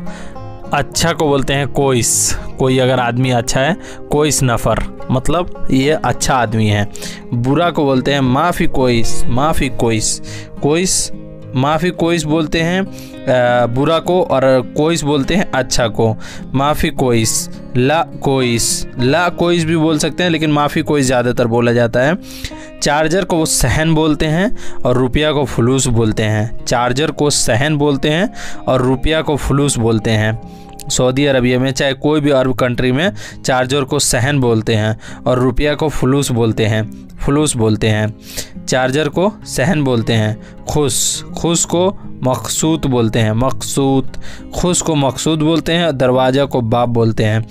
S2: अच्छा को बोलते हैं कोइस, कोई अगर आदमी अच्छा है, कोइस नफ़र, मतलब ये अच्छा आदमी है। बुरा को बोलते हैं माफ़ी कोइस, माफ़ी कोइस, कोइस माफ़ी कोइस बोलते हैं बुरा को, और कोइस बोलते हैं अच्छा को। माफ़ी कोइस, ला कोइस, ला कोइस भी बोल सकते हैं, लेकिन माफ़ी कोइस ज़्यादातर बोला जाता है। चार्जर को वो सहन बोलते हैं और रुपया को फलूस बोलते हैं। चार्जर को सहन बोलते हैं और रुपया को फलूस बोलते हैं। सऊदी अरबिया में, चाहे कोई भी अरब कंट्री में, चार्जर को सहन बोलते हैं और रुपया को फलूस बोलते हैं, फलूस बोलते हैं। चार्जर को सहन बोलते हैं। खुश, खुश को मकसूद बोलते हैं, मकसूद। खुश को मकसूद बोलते हैं। दरवाज़ा को बाब बोलते हैं,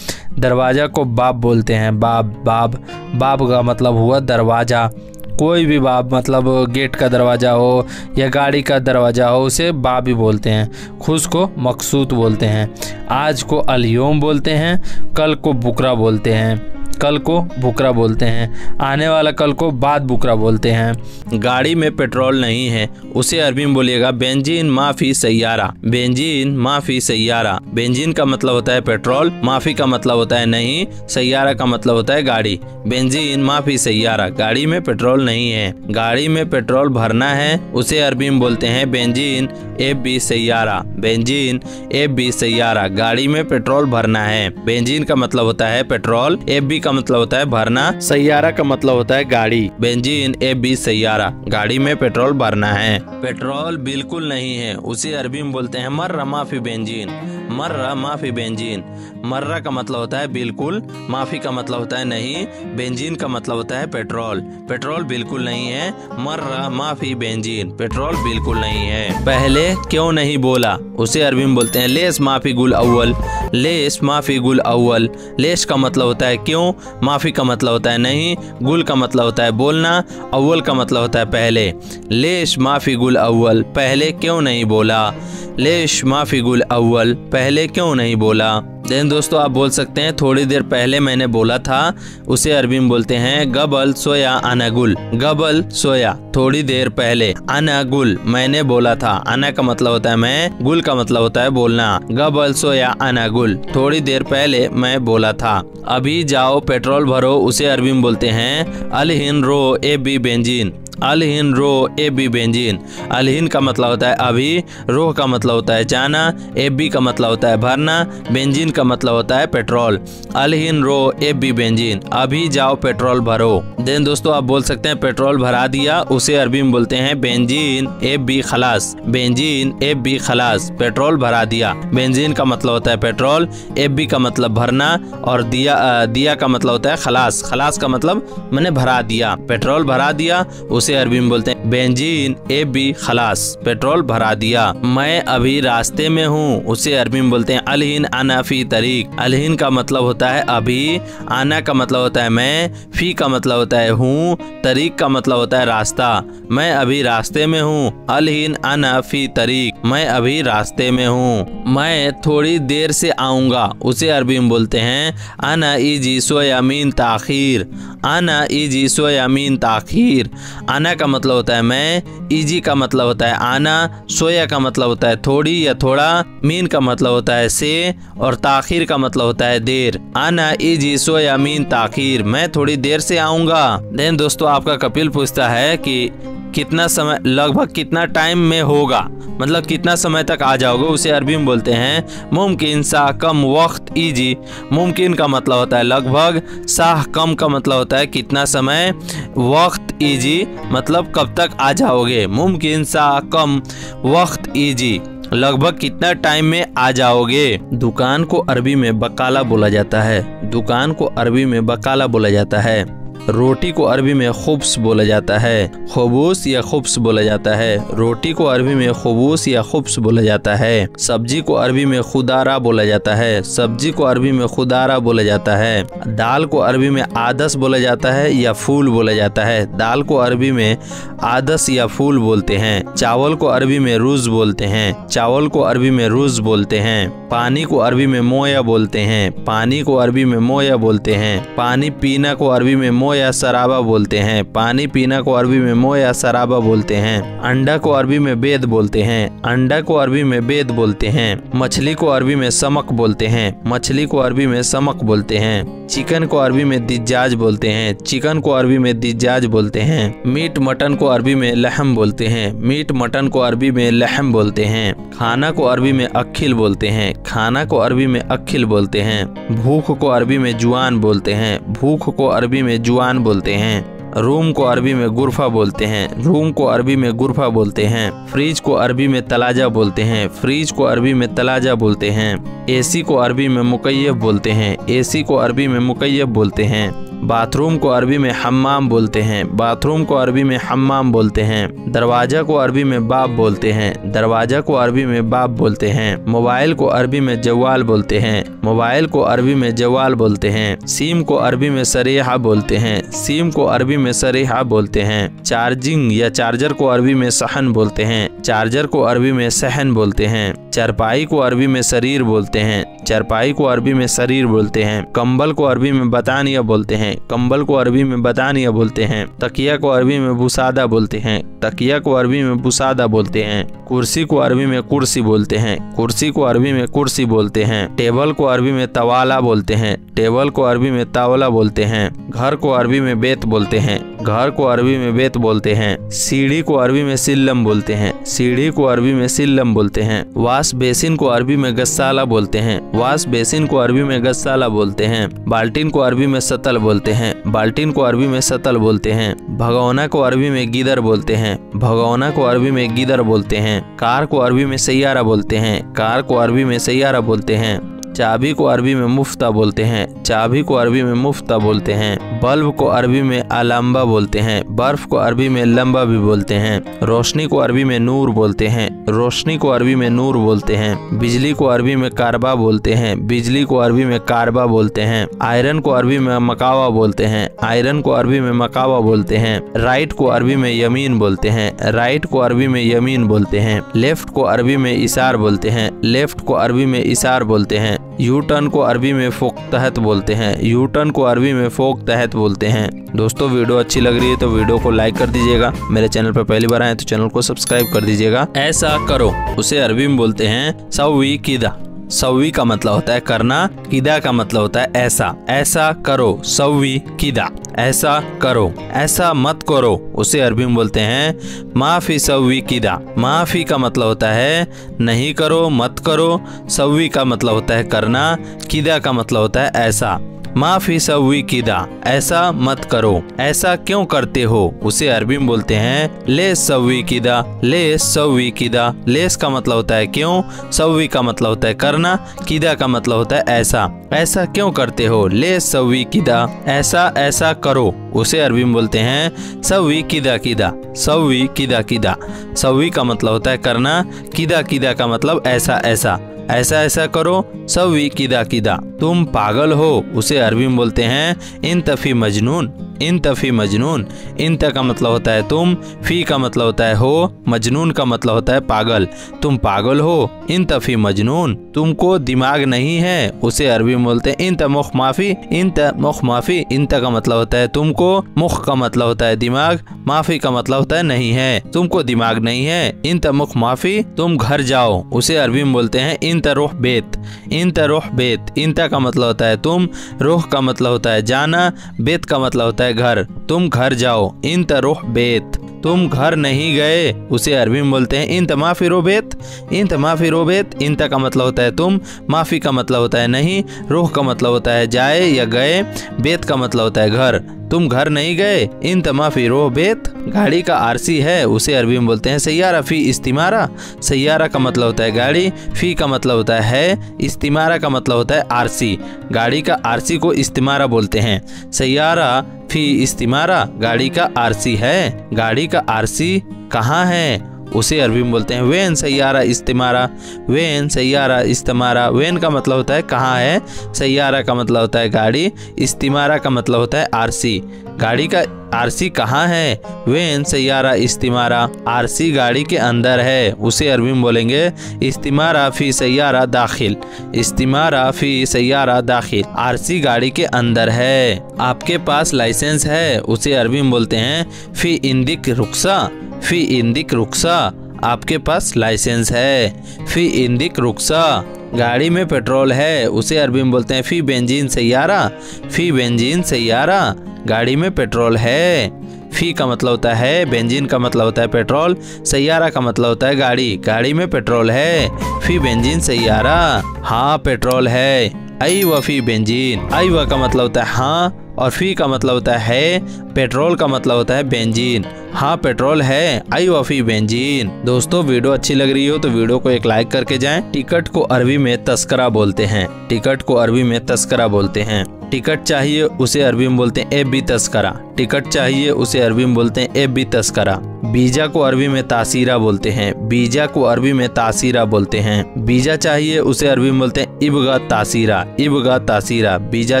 S2: दरवाज़ा को बाब बोलते हैं। बाब, बाब, बाब का मतलब हुआ दरवाज़ा। कोई भी बाब, मतलब गेट का दरवाज़ा हो या गाड़ी का दरवाज़ा हो, उसे बाब ही बोलते हैं। खुश को मकसूद बोलते हैं। आज को अलयोम बोलते हैं। कल को बुकरा बोलते हैं, कल को बुकरा बोलते हैं। आने वाला कल को बाद बुकरा बोलते हैं।
S1: गाड़ी में पेट्रोल नहीं है, उसे अरबी में बोलिएगा बेंजीन माफी सैयारा, बेंजीन माफी सैयारा। बेंजीन का मतलब होता है पेट्रोल, माफी का मतलब होता है नहीं, सैयारा का मतलब होता है गाड़ी। बेंजीन माफी सैयारा, गाड़ी में पेट्रोल नहीं है। गाड़ी में पेट्रोल भरना है, उसे अरबी में बोलते हैं बेंजीन एफ बी सैयारा, बेंजीन एफ बी सैयारा। गाड़ी में पेट्रोल भरना है। बेंजीन का मतलब होता है पेट्रोल, एफ बी का मतलब होता है भरना, सैयारा का मतलब होता है गाड़ी। बेंजीन एफ बी सैयारा, गाड़ी में पेट्रोल भरना है। पेट्रोल बिल्कुल नहीं है, उसे अरबी में बोलते हैं मर्रा माफी बेंजीन, मर्रा माफी बेंजीन। मर्रा का मतलब होता है बिल्कुल, माफी का मतलब होता है नहीं, बेंजीन का मतलब होता है पेट्रोल। पेट्रोल बिल्कुल नहीं है, मर्रा माफी बेंजीन, पेट्रोल बिल्कुल नहीं है। पहले क्यों नहीं बोला, उसे अरबी में बोलते हैं लेस माफी गुल अव्वल, लेस माफी गुल अव्वल। लेस का मतलब होता है क्यों, माफी का मतलब होता है नहीं, गुल का मतलब होता है बोलना, अव्वल का मतलब होता है पहले। लेस माफी गुल अव्वल, पहले क्यों नहीं बोला। लेश माफी गुल अव्वल, पहले क्यों नहीं बोला। देन दोस्तों आप बोल सकते हैं थोड़ी देर पहले मैंने बोला था, उसे अरबी में बोलते हैं गबल सोया अना गुल, गबल सोया थोड़ी देर पहले, अना गुल मैंने बोला था। अना का मतलब होता है मैं, गुल का मतलब होता है बोलना। गबल सोया अना गुल, थोड़ी देर पहले मैं बोला था। अभी जाओ पेट्रोल भरो, उसे अरबी में बोलते हैं अलहिन रो ए बी बेंजीन, अलहिन रो ए बी बेंजीन। अलहिन का मतलब होता है अभी, रोह का मतलब होता है जाना, ए बी का मतलब होता है भरना, बेंजीन का मतलब होता है पेट्रोल। अलहिन रो ए बी बेंजीन, अभी जाओ पेट्रोल भरो। देन दोस्तों आप बोल सकते हैं पेट्रोल भरा दिया, उसे अरबी में बोलते हैं बेंजीन ए बी खलास, बेंजीन ए बी खलास, पेट्रोल भरा दिया। बेंजीन का मतलब होता है पेट्रोल, ए बी का मतलब भरना, और दिया का मतलब होता है खलास, खलास का मतलब मैंने भरा दिया, पेट्रोल भरा दिया। उसे अरबी में बोलते हैं बेंजीन ए बी खलास, पेट्रोल भरा दिया। मैं अभी रास्ते में हूँ, उसे अरबी में बोलते हैं अलहिन आना फी तरीक। अलहिन का मतलब होता है अभी, आना का मतलब होता है मैं, फी का मतलब होता है हूँ, तरीक का मतलब होता है रास्ता। मैं अभी रास्ते में हूँ, अलहिन आना फी तरीक, मैं अभी रास्ते में हूँ। मैं थोड़ी देर से आऊँगा, उसे अरबी में बोलते हैं आना इजी सोयामीन ताखीर, आना इजी सोयामीन ताखीर। आना का मतलब होता है मैं, इजी का मतलब होता है आना, सोया का मतलब होता है थोड़ी या थोड़ा, मीन का मतलब होता है से, और ताखीर का मतलब होता है देर। आना इजी सोया मीन ताखीर, मैं थोड़ी देर से आऊँगा। देन दोस्तों आपका कपिल पूछता है कि कितना समय, लगभग कितना टाइम में होगा, मतलब कितना समय तक आ जाओगे, उसे अरबी में बोलते हैं मुमकिन सा कम वक्त इजी। मुमकिन का मतलब होता है लगभग, साह कम का मतलब होता है कितना समय, वक्त इजी मतलब कब तक आ जाओगे। मुमकिन सा कम वक्त इजी, लगभग कितना टाइम में आ जाओगे। दुकान को अरबी में बकाला बोला जाता है, दुकान को अरबी में बकाला बोला जाता है। रोटी को अरबी में खुब्स बोला जाता है, खबूस या खुब्स बोला जाता है। रोटी को अरबी में खबूस या खुब्स बोला जाता है। सब्जी को अरबी में खुदारा बोला जाता है, सब्जी को अरबी में खुदारा बोला जाता है। दाल को अरबी में आदस बोला जाता है या फूल बोला जाता है, दाल को अरबी में आदस या फूल बोलते हैं। चावल को अरबी में रुज बोलते हैं, चावल को अरबी में रुज बोलते हैं। पानी को अरबी में मोया बोलते हैं, पानी को अरबी में मोया बोलते हैं। पानी पीना को अरबी में
S2: मो या सराबा बोलते हैं। पानी पीना को अरबी में मो या सराबा बोलते हैं। अंडा को अरबी में बेद बोलते हैं। अंडा को अरबी में बेद बोलते हैं। मछली को अरबी में समक बोलते हैं। मछली को अरबी में समक बोलते हैं। चिकन को अरबी में दिज्जाज बोलते हैं। चिकन को अरबी में दिज्जाज बोलते हैं। मीट मटन को अरबी में लहम बोलते हैं। मीट मटन को अरबी में लहम बोलते हैं। खाना को अरबी में अखिल बोलते हैं। खाना को अरबी में अखिल बोलते हैं। भूख को अरबी में जुआन बोलते हैं। भूख को अरबी में जुआन बोलते हैं। रूम को अरबी में गुरफा बोलते हैं। रूम को अरबी में गुरफा बोलते हैं। फ्रिज को अरबी में तलाजा बोलते हैं। फ्रिज को अरबी में तलाजा बोलते हैं। एसी को अरबी में मुकय्यफ बोलते हैं। एसी को अरबी में मुकय्यफ बोलते हैं। बाथरूम को अरबी में हम्माम बोलते हैं। बाथरूम को अरबी में हम्माम बोलते हैं। दरवाजा को अरबी में बाब बोलते हैं। दरवाजा को अरबी में बाब बोलते हैं। मोबाइल को अरबी में जवाल बोलते हैं। मोबाइल को अरबी में जवाल बोलते हैं। सीम को अरबी में सरेहा बोलते हैं। सीम को अरबी में सरेहा बोलते हैं। चार्जिंग या चार्जर को अरबी में सहन बोलते हैं। चार्जर को अरबी में सहन बोलते हैं। चारपाई को अरबी में शरीर बोलते हैं। चारपाई को अरबी में शरीर बोलते हैं। कंबल को अरबी में बतानिया बोलते हैं। कंबल को अरबी में बतानिया बोलते हैं। तकिया को अरबी में बुसादा बोलते हैं। तकिया को अरबी में बुसादा बोलते हैं। कुर्सी को अरबी में कुर्सी बोलते हैं। कुर्सी को अरबी में कुर्सी बोलते हैं। टेबल को अरबी में तवाला बोलते हैं। टेबल को अरबी में तावला बोलते हैं। घर को अरबी में बेत बोलते हैं। घर को अरबी में बेत बोलते हैं। सीढ़ी को अरबी में सिल्लम बोलते हैं। सीढ़ी को अरबी में सिल्लम बोलते हैं। वाश बेसिन को अरबी में गस्साला बोलते हैं। वाश बेसिन को अरबी में गस्साला बोलते हैं। बाल्टीन को अरबी में सतल बोलते हैं। बाल्टीन को अरबी में सतल बोलते हैं। भगोना को अरबी में गिदर बोलते हैं। भगोना को अरबी में गिदर बोलते हैं। कार को अरबी में सैयारा बोलते हैं। कार को अरबी में सैयारा बोलते हैं। चाबी को अरबी में मुफ्ता बोलते हैं। चाबी को अरबी में मुफ्ता बोलते हैं। बल्ब को अरबी में अलम्बा बोलते हैं। बर्फ को अरबी में लंबा भी बोलते हैं। रोशनी को अरबी में नूर बोलते हैं। रोशनी को अरबी में नूर बोलते हैं। बिजली को अरबी में कारबा बोलते हैं। बिजली को अरबी में कारबा बोलते हैं। आयरन को अरबी में मकावा बोलते हैं। आयरन को अरबी में मकावा बोलते हैं। राइट को अरबी में यमीन बोलते हैं। राइट को अरबी में यमीन बोलते हैं। लेफ्ट को अरबी में इशार बोलते हैं। लेफ्ट को अरबी में इशार बोलते हैं। यू टर्न को अरबी में फोक तहत बोलते हैं। यू टर्न को अरबी में फोक तहत बोलते हैं। दोस्तों वीडियो अच्छी लग रही है तो वीडियो को लाइक कर दीजिएगा। मेरे चैनल पर पहली बार आए तो चैनल को सब्सक्राइब कर दीजिएगा। ऐसा करो उसे अरबी में बोलते हैं सव्वी किदा। सव्वी का मतलब होता है करना। किदा का मतलब होता है ऐसा। ऐसा करो सव्वी किदा। ऐसा करो। ऐसा मत करो उसे अरबी में बोलते हैं माफी सव्वी किदा। माफी का मतलब होता है नहीं करो, मत करो। सव्वी का मतलब होता है करना। किदा का मतलब होता है ऐसा। माफी सव्वी किदा, ऐसा मत करो। ऐसा क्यों करते हो उसे अरबी में बोलते हैं ले सव्वी किदा। ले सव्वी किदा। लेस का मतलब होता है क्यों। सव्वी का मतलब होता है करना। किदा का मतलब होता है ऐसा। ऐसा क्यों करते हो ले सव्वी किदा। ऐसा ऐसा करो उसे अरबी में बोलते हैं सव्वी किदा किदा। सव्वी किदा किदा। सव्वी का मतलब होता है करना। किदा किदा का मतलब ऐसा ऐसा। ऐसा ऐसा करो सव्वी किदा किदा। तुम पागल हो उसे अरबी में बोलते हैं इंतफी मजनून। इंतफी मजनून। इंत का मतलब होता है तुम। फी का मतलब होता है हो। मजनून का मतलब होता है पागल। तुम पागल हो। इंतफी मजनून। तुमको दिमाग नहीं है उसे अरबी में बोलते हैं इंत मुख माफी। इंत मुख माफी। इंत का मतलब होता है तुमको। मुख का मतलब होता है दिमाग। माफी का मतलब होता है नहीं है। तुमको दिमाग नहीं है। इंत मुख माफी। तुम घर जाओ उसे अरबी में बोलते हैं इंत रुह बेत। इंत रुह बेत। इंत का मतलब होता है तुम। रुह का मतलब होता है जाना। बेत का मतलब होता है घर। तुम घर जाओ इंत रुह बेत। तुम घर नहीं गए उसे अरबी में बोलते हैं इंत माफी रो बेत। इंत माफी रो बेत। इंत का मतलब होता है तुम। माफी का मतलब होता है नहीं। रूह का मतलब होता है जाए या गए। बेत का मतलब होता है घर। तुम घर नहीं गए इंत माफी रो बेत। गाड़ी का आरसी है उसे अरबी में बोलते हैं सैयारा फी इस्तिमारा। सैयारा का मतलब होता है गाड़ी। फी का मतलब होता है। इस्तिमारा का मतलब होता है आरसी। गाड़ी का आरसी को इस्तिमारा बोलते हैं। सैयारा फी इस्तिमारा गाड़ी का आरसी है। गाड़ी का आरसी कहाँ है
S1: उसे अरबी में बोलते हैं वेन सैयारा इस्तिमारा। वेन सैयारा इस्तिमारा, वेन का मतलब होता है कहाँ है, सैयारा का मतलब होता है गाड़ी, इस्तिमारा का मतलब होता है आरसी। गाड़ी का आरसी कहाँ है, वेन सैयारा इस्तिमारा, आरसी गाड़ी के अंदर है, उसे अरबी में बोलेंगे इस्तिमारा फी सैयारा दाखिल। इस्तिमारा फी सैयारा दाखिल, आरसी गाड़ी के अंदर है। आपके पास लाइसेंस है, उसे अरबी में बोलते हैं फी इंदिक रुक्सा। फी इंदिक रुक्सा, आपके पास लाइसेंस है, फी इंदिक रुक्सा। गाड़ी में पेट्रोल है, उसे अरबी में बोलते हैं फी बेंजीन सैयारा। फी बेंजीन सैयारा, गाड़ी में पेट्रोल है। फी का मतलब होता है बेंजीन का मतलब होता है पेट्रोल, सैयारा का मतलब होता है गाड़ी, गाड़ी में पेट्रोल है। फी बेंजीन सैयारा, हाँ पेट्रोल है। आई व फी बेंजीन, आई व का मतलब होता है हाँ, और फी का मतलब होता है, पेट्रोल का मतलब होता है बेंजीन, हाँ पेट्रोल है। आई व फी बेंजीन। दोस्तों वीडियो अच्छी लग रही हो तो वीडियो को एक लाइक करके जाएं। टिकट को अरबी में तस्करा बोलते हैं। टिकट को अरबी में तस्करा बोलते हैं। टिकट चाहिए उसे अरबी में बोलते हैं एबी तस्करा। टिकट चाहिए उसे अरबी में बोलते हैं एबी तस्करा। बीजा को अरबी में तासीरा बोलते हैं। बीजा को अरबी में तासीरा बोलते हैं। बीजा चाहिए उसे अरबी में बोलते हैं इबगा तासीरा। इबगा तासीरा, बीजा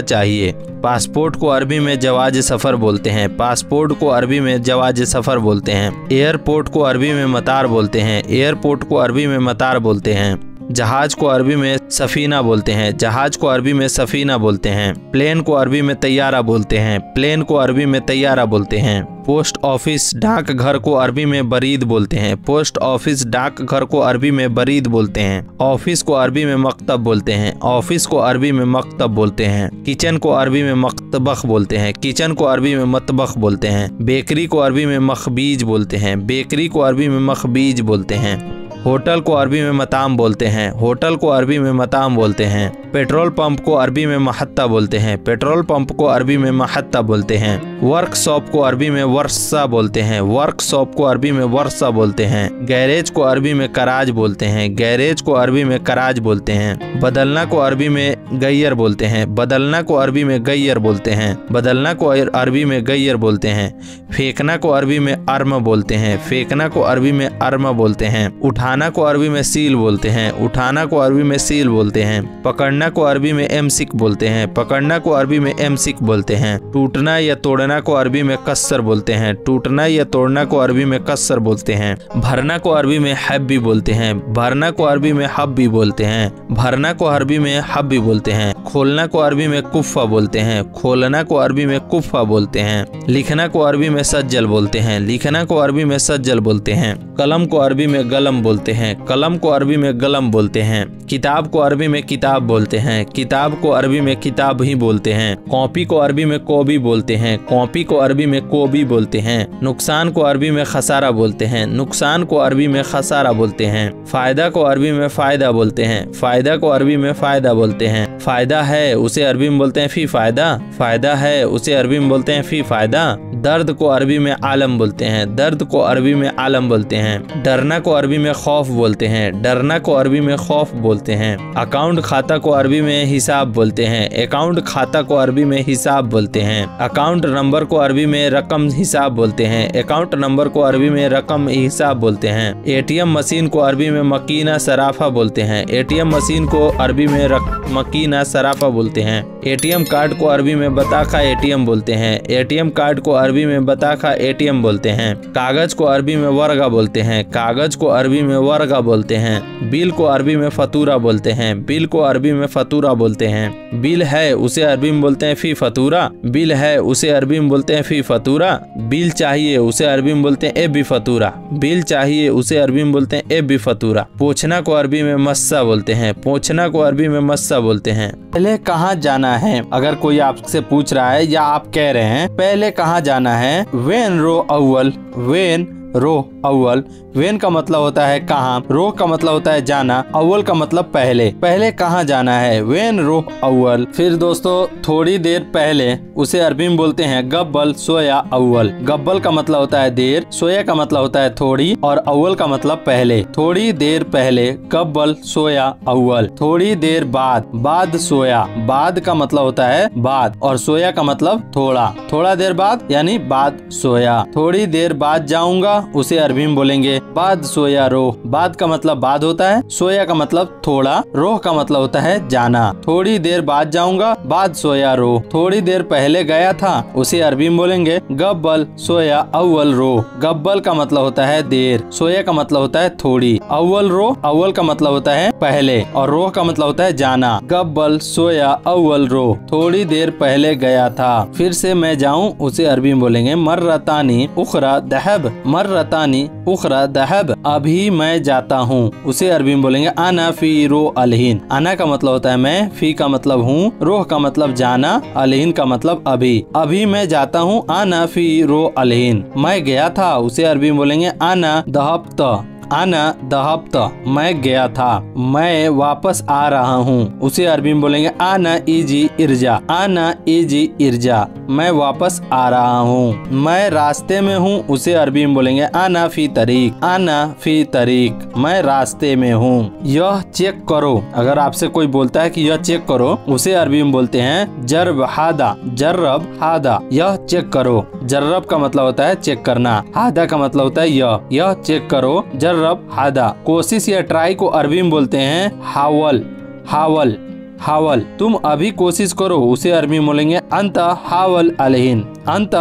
S1: चाहिए। पासपोर्ट को अरबी में जवाज सफ़र बोलते हैं। पासपोर्ट को अरबी में जवाज सफ़र बोलते हैं। एयरपोर्ट को अरबी में मतार बोलते हैं। एयरपोर्ट को अरबी में मतार बोलते हैं। जहाज को अरबी में सफीना बोलते हैं। जहाज को अरबी में सफीना बोलते हैं। प्लेन को अरबी में तैयारा बोलते हैं। प्लेन को अरबी में तैयारा बोलते हैं। पोस्ट ऑफिस डाक घर को अरबी में बरीद बोलते हैं। पोस्ट ऑफिस डाक घर को अरबी में बरीद बोलते हैं। ऑफिस को अरबी में मकतब बोलते हैं। ऑफिस को अरबी में मकतब बोलते हैं। किचन को अरबी में मकतबख बोलते हैं। किचन को अरबी में मतबख बोलते हैं। बेकरी को अरबी में मखबीज बोलते हैं। बेकरी को अरबी में मखबीज बोलते हैं। होटल को अरबी में मताम बोलते हैं। होटल को अरबी में मताम बोलते हैं। पेट्रोल पंप को अरबी में महत्ता बोलते हैं। पेट्रोल पंप को अरबी में महत्ता बोलते हैं। वर्कशॉप को अरबी में वर्षा बोलते हैं। वर्कशॉप को अरबी में वर्षा बोलते हैं। गैरेज को अरबी में कराज बोलते हैं। गैरेज को अरबी में कराज बोलते हैं। बदलना को अरबी में गैयर बोलते हैं। बदलना को अरबी में गैयर बोलते हैं। बदलना को अरबी में गैयर बोलते हैं। फेंकना को अरबी में अर्म बोलते हैं। फेंकना को अरबी में अर्म बोलते हैं। उठाना को अरबी में सील बोलते हैं। उठाना को अरबी में सील बोलते हैं। पकड़ना को अरबी में एमसिक बोलते हैं। पकड़ना को अरबी में एमसिक बोलते हैं। टूटना या तोड़ना को अरबी में कस्सर बोलते हैं। टूटना या तोड़ना को अरबी में कस्सर बोलते हैं। भरना को अरबी में हब्बी बोलते हैं। भरना को अरबी में हब्बी बोलते हैं। भरना को अरबी में हब्बी बोलते हैं। खोलना को अरबी में कुफ्फा बोलते हैं। खोलना को अरबी में कुफ्फा बोलते हैं। लिखना को अरबी में सज्जल बोलते हैं। लिखना को अरबी में सज्जल बोलते हैं। कलम को अरबी में गलम बोलते हैं। कलम को अरबी में गलम बोलते हैं। किताब को अरबी में किताब बोलते हैं। किताब को अरबी में किताब ही बोलते हैं। कॉपी को अरबी में कोबी बोलते हैं। कॉपी को अरबी में कोबी बोलते हैं। नुकसान को अरबी में खसारा बोलते हैं। नुकसान को अरबी में खसारा बोलते हैं। फायदा को अरबी में फायदा बोलते हैं। फायदा को अरबी में फायदा बोलते हैं। फायदा है उसे अरबी में बोलते हैं फी फायदा। फायदा है उसे अरबी में बोलते हैं फी फायदा। दर्द को अरबी में आलम बोलते हैं। दर्द को अरबी में आलम बोलते हैं। डरना को अरबी में खौफ बोलते हैं। डरना को अरबी में खौफ बोलते हैं। अकाउंट खाता को अरबी में हिसाब बोलते हैं। अकाउंट खाता को अरबी में हिसाब बोलते हैं। अकाउंट नंबर को अरबी में रकम हिसाब बोलते हैं। अकाउंट नंबर को अरबी में रकम हिसाब बोलते हैं। एटीएम मशीन को अरबी में मकीना सराफा बोलते हैं। एटीएम मशीन को अरबी में मकीना सराफा बोलते हैं। एटीएम कार्ड को अरबी में बताखा एटीएम बोलते हैं। एटीएम कार्ड को अरबी में बताखा एटीएम बोलते हैं। कागज को अरबी में वर्गा बोलते हैं। कागज को अरबी में वर्गा बोलते हैं। बिल को अरबी में फतूरा बोलते हैं। बिल को अरबी में फतूरा बोलते हैं। बिल है उसे अरबी में बोलते हैं फी फतूरा। बिल है उसे अरबी में बोलते हैं फी फतूरा। बिल चाहिए उसे अरबी में बोलते हैं ए बी फतूरा। बिल चाहिए उसे अरबी में बोलते हैं ए बी फतूरा। पोछना को अरबी में मस्सा बोलते हैं। पोछना को अरबी में मस्सा बोलते हैं। पहले कहाँ जाना है, अगर कोई आपसे पूछ रहा है या आप कह रहे हैं पहले कहाँ जाना है, वेन रो अव्वल। वेन रो अव्वल। वेन का मतलब होता है कहाँ, रो का मतलब होता है जाना, अव्वल का मतलब पहले। पहले कहाँ जाना है, वेन रो अव्वल। फिर दोस्तों थोड़ी देर पहले उसे अरबी में बोलते हैं गब्बल सोया अव्वल। गब्बल का मतलब होता है देर, सोया का मतलब होता है थोड़ी, और अव्वल का मतलब पहले। थोड़ी देर पहले गब्बल सोया अव्वल। थोड़ी देर बाद, बाद सोया। बाद का मतलब होता है बाद, और सोया का मतलब थोड़ा। थोड़ा देर बाद यानी बाद सोया। थोड़ी देर बाद जाऊंगा, उसे अरबी में बोलेंगे बाद सोया रोह। बाद का मतलब बाद होता है, सोया का मतलब थोड़ा, रोह का मतलब होता है जाना। थोड़ी देर बाद जाऊंगा, बाद सोया रोह। थोड़ी देर पहले गया था, उसे अरबी में बोलेंगे गब्बल सोया अव्वल रोह। गब्बल का मतलब होता है देर, सोया का मतलब होता है थोड़ी, अव्वल रोह, अव्वल का मतलब होता है पहले और रोह का मतलब होता है जाना। गब्बल सोया अव्वल रोह, थोड़ी देर पहले गया था। फिर से मैं जाऊं, उसे अरबी में बोलेंगे मर्रतानी उखरा दहब। मर्रतानी उखरा दहब, अभी मैं जाता हूँ, उसे अरबी में बोलेंगे आना फी रो अलहीन। आना का मतलब होता है मैं, फी का मतलब हूँ, रोह का मतलब जाना, अलहीन का मतलब अभी। अभी मैं जाता हूँ, आना फी रो अलहीन। मैं गया था, उसे अरबी में बोलेंगे आना दहब्त। आना दहब्त, मैं गया था। मैं वापस आ रहा हूँ, उसे अरबी में बोलेंगे आना इजी इर्जा। आना इजी इर्जा, मैं वापस आ रहा हूँ। मैं रास्ते में हूँ, उसे अरबी में बोलेंगे आना फी तरीक। आना फी तरीक, मैं रास्ते में हूँ। यह चेक करो, अगर आपसे कोई बोलता है कि यह चेक करो, उसे अरबी में बोलते हैं जर्ब हादा। जर्रब हादा, यह चेक करो। जर्रब का मतलब होता है चेक करना, हादा का मतलब होता है यह चेक करो। जर्रब हादा। कोशिश या ट्राई को अरबी में बोलते हैं हावल। हावल हावल, तुम अभी कोशिश करो, उसे अरबी में बोलेंगे अंत हावल अलहीन। अंत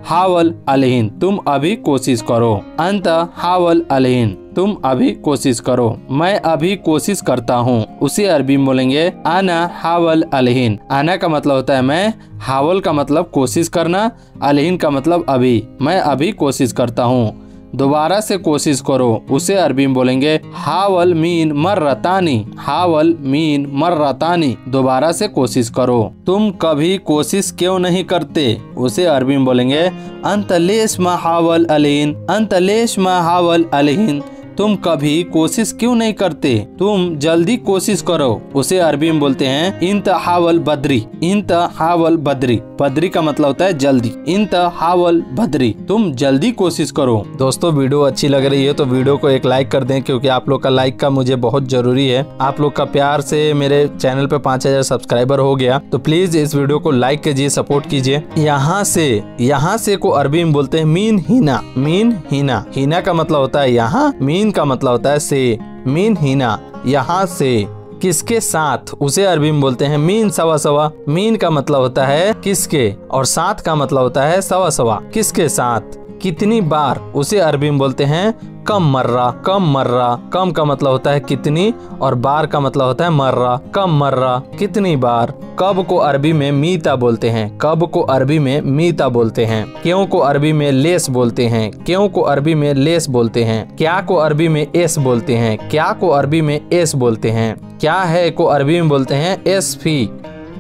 S1: हावल अलहीन, तुम अभी कोशिश करो। अंत हावल अलहीन, तुम अभी कोशिश करो। मैं अभी कोशिश करता हूँ, उसे अरबी में बोलेंगे आना हावल अलहीन। आना का मतलब होता है मैं, हावल का मतलब कोशिश करना, अलहीन का मतलब अभी। मैं अभी कोशिश करता हूँ। दोबारा से कोशिश करो, उसे अरबी में बोलेंगे हावल मीन मर्रतानी। हावल मीन मर्रतानी, दोबारा से कोशिश करो। तुम कभी कोशिश क्यों नहीं करते, उसे अरबी में बोलेंगे अंत लेश मा हावल अलहीन। अंत लेश मा हावल अलहीन, तुम कभी कोशिश क्यों नहीं करते, तुम जल्दी कोशिश करो, उसे अरबी में बोलते हैं इंत हावल बद्री। इंत हावल बद्री, बद्री का मतलब होता है जल्दी। इंत हावल बद्री, तुम जल्दी कोशिश करो। दोस्तों वीडियो अच्छी लग रही है तो वीडियो को एक लाइक कर दें, क्योंकि आप लोग का लाइक का मुझे बहुत जरूरी है। आप लोग का प्यार से मेरे चैनल पे 5000 सब्सक्राइबर हो गया, तो प्लीज इस वीडियो को लाइक कीजिए, सपोर्ट कीजिए। यहाँ से को अरबी में बोलते हैं मीन हीना। मीन हीना, हीना का मतलब होता है यहाँ, मीन का मतलब होता है से। मीन हीना, यहाँ से। किसके साथ, उसे अरबी में बोलते हैं मीन सवा सवा। मीन का मतलब होता है किसके और साथ का मतलब होता है सवा सवा। किसके साथ। कितनी बार, उसे अरबी में बोलते हैं कम मर्रा। कम मर्रा, कम का मतलब होता है कितनी और बार का मतलब होता है मर्रा। कम मर्रा, कितनी बार। कब को अरबी में मीता बोलते हैं। कब को अरबी में मीता बोलते हैं। क्यों को अरबी में लेस बोलते हैं। क्यों को अरबी में लेस बोलते हैं। क्या को अरबी में एस बोलते हैं। क्या को अरबी में एस बोलते हैं। क्या है को अरबी में बोलते हैं एस फी।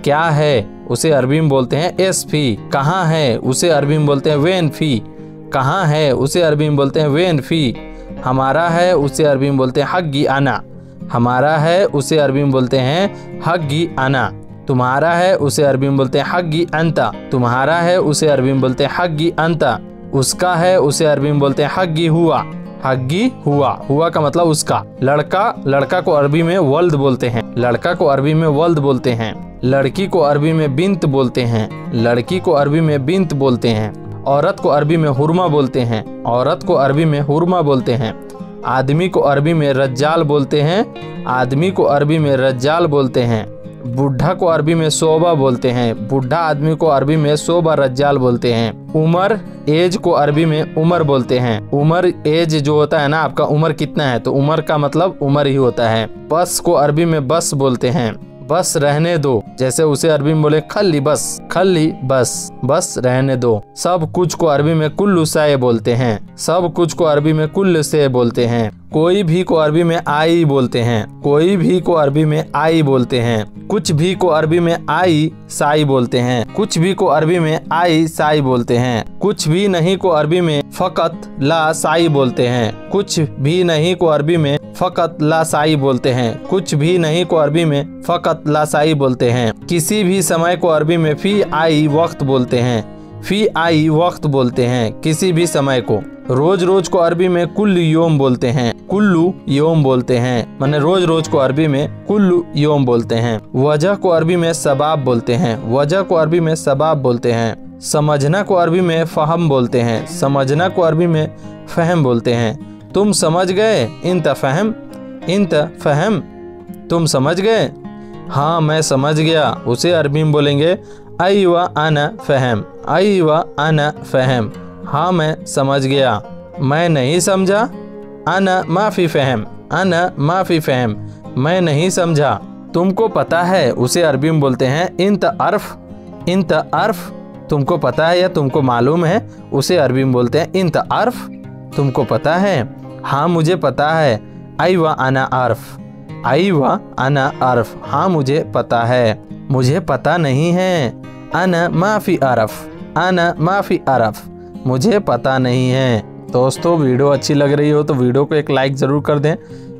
S1: क्या है, उसे अरबी में बोलते हैं एस फी। कहाँ है, उसे अरबी में बोलते हैं वेन फी। कहाँ है, उसे अरबी में बोलते हैं वेन फी। हमारा है, उसे अरबी में बोलते हैं हग्गी आना। हमारा है, उसे अरबी में बोलते हैं हग्गी आना। तुम्हारा है, उसे अरबी में बोलते हैं हग्गी अंता। तुम्हारा है, उसे अरबी में बोलते हैं हग्गी अंता। उसका है, उसे अरबी में बोलते हैं हग्गी हुआ। हग्गी हुआ, हुआ का मतलब उसका। लड़का, लड़का को अरबी में वल्द बोलते हैं। लड़का को अरबी में वल्द बोलते हैं। लड़की को अरबी में बिंत बोलते हैं। लड़की को अरबी में बिंत बोलते हैं। औरत को अरबी में हुरमा बोलते हैं। औरत को अरबी में हुरमा बोलते हैं। आदमी को अरबी में रज्जाल बोलते हैं। आदमी को अरबी में रज्जाल बोलते हैं। बुढ़ा को अरबी में सोबा बोलते हैं। बुढ़ा आदमी को अरबी में सोबा रज्जाल बोलते हैं। उमर, एज को अरबी में उमर बोलते हैं। उमर, एज जो होता है ना, आपका उम्र कितना है, तो उमर का मतलब उमर ही होता है। बस को अरबी में बस बोलते हैं। बस रहने दो, जैसे उसे अरबी में बोले खल्ली बस। खल्ली बस, बस रहने दो। सब कुछ को अरबी में कुल्लू से बोलते हैं। सब कुछ को अरबी में कुल्लू से बोलते हैं। कोई भी को अरबी में आई बोलते हैं। कोई भी को अरबी में आई बोलते हैं। कुछ भी को अरबी में आई साई बोलते हैं। कुछ भी को अरबी में आई साई बोलते हैं। कुछ भी नहीं को अरबी में फकत ला साई बोलते हैं। कुछ भी नहीं को अरबी में फकत ला साई बोलते हैं। कुछ भी नहीं को अरबी में फकत ला साई बोलते हैं। किसी भी समय को अरबी में फी आई वक्त बोलते हैं। फी आई वक्त बोलते हैं किसी भी समय को। रोज रोज को अरबी में कुल्लू योम बोलते हैं। कुल्लू योम बोलते हैं, माने रोज रोज को अरबी में कुल्लू योम बोलते हैं। वजह को अरबी में सबाब बोलते हैं। वजह को अरबी में सबाब बोलते हैं।
S2: समझना को अरबी में फ़हम बोलते हैं। समझना को अरबी में फ़हम बोलते हैं। तुम समझ गए, इंत फ़हम, इंत फ़हम, तुम समझ गए। हाँ मैं समझ गया, उसे अरबी में बोलेंगे अय्वा अना फ़हम, अय्वा अना फ़हम, हाँ मैं समझ गया। मैं नहीं समझा, अना माफ़ी फ़हम, अना माफ़ी फ़हम, मैं नहीं समझा। तुमको पता है, उसे अरबी में बोलते हैं इंत अर्फ़, इंत अर्फ़, तुमको पता है या तुमको मालूम है, उसे अरबी में बोलते हैं इंत अर्फ़, तुमको पता है। हाँ मुझे पता है, अय्वा अना अर्फ़, अय्वा अना अर्फ़, हाँ मुझे पता है। मुझे पता नहीं है, अना माफ़ी अरफ़, अना माफ़ी अरफ़, मुझे पता नहीं है। दोस्तों वीडियो अच्छी लग रही हो तो वीडियो को एक लाइक ज़रूर कर दें।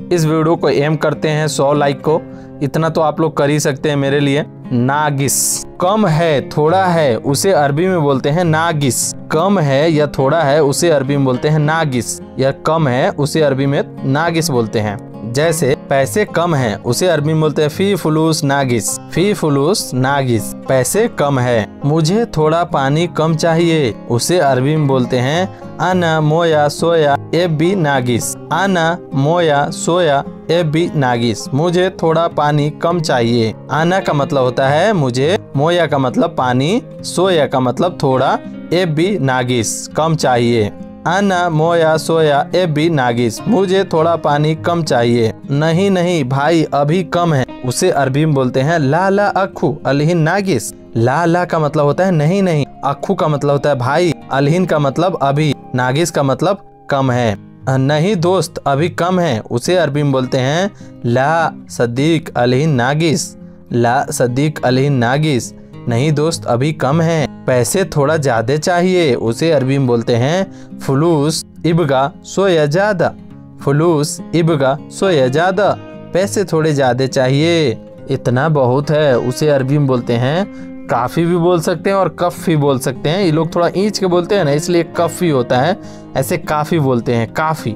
S2: इस वीडियो को एम करते हैं 100 लाइक को, इतना तो आप लोग कर ही सकते हैं मेरे लिए। नागिस, कम है थोड़ा है, उसे अरबी में बोलते हैं नागिस। कम है या थोड़ा है, उसे अरबी में बोलते हैं नागिस, या कम है उसे अरबी में नागिस बोलते हैं। जैसे पैसे कम हैं, उसे अरबी में बोलते हैं फ़ी फुलूस नागिस, फ़ी फुलूस नागिस, पैसे कम है। मुझे थोड़ा पानी कम चाहिए, उसे अरबी में बोलते हैं अना मोया सोया एबी नागिस, अना मोया सोया एबी नागिस, मुझे थोड़ा पानी कम चाहिए। आना का मतलब होता है मुझे, मोया का मतलब पानी, सोया का मतलब थोड़ा, एबी नागिस कम चाहिए। आना मोया सोया एबी नागिस, मुझे थोड़ा पानी कम चाहिए। नहीं नहीं भाई अभी कम है, उसे अरबी में बोलते हैं ला ला अखू अलहिन नागिस। ला ला का मतलब होता है नहीं नहीं, अखू का मतलब होता है भाई, अलहिन का मतलब अभी, नागिस का मतलब कम है। नहीं दोस्त अभी कम है, उसे अरबी में बोलते हैं ला सदीक अलहिन नागिस, ला सदीक अलहिन नागिस, नहीं दोस्त अभी कम है। पैसे थोड़ा ज्यादा चाहिए, उसे अरबी में बोलते हैं फुलूस इबगा सोया ज्यादा, फुलूस इबगा सोया ज्यादा, पैसे थोड़े ज्यादा चाहिए। इतना बहुत है, उसे अरबी में बोलते हैं काफ़ी भी बोल सकते हैं और कफ भी बोल सकते हैं। ये लोग थोड़ा ईंच के बोलते हैं ना, इसलिए कफ ही होता है, ऐसे काफ़ी बोलते हैं, काफ़ी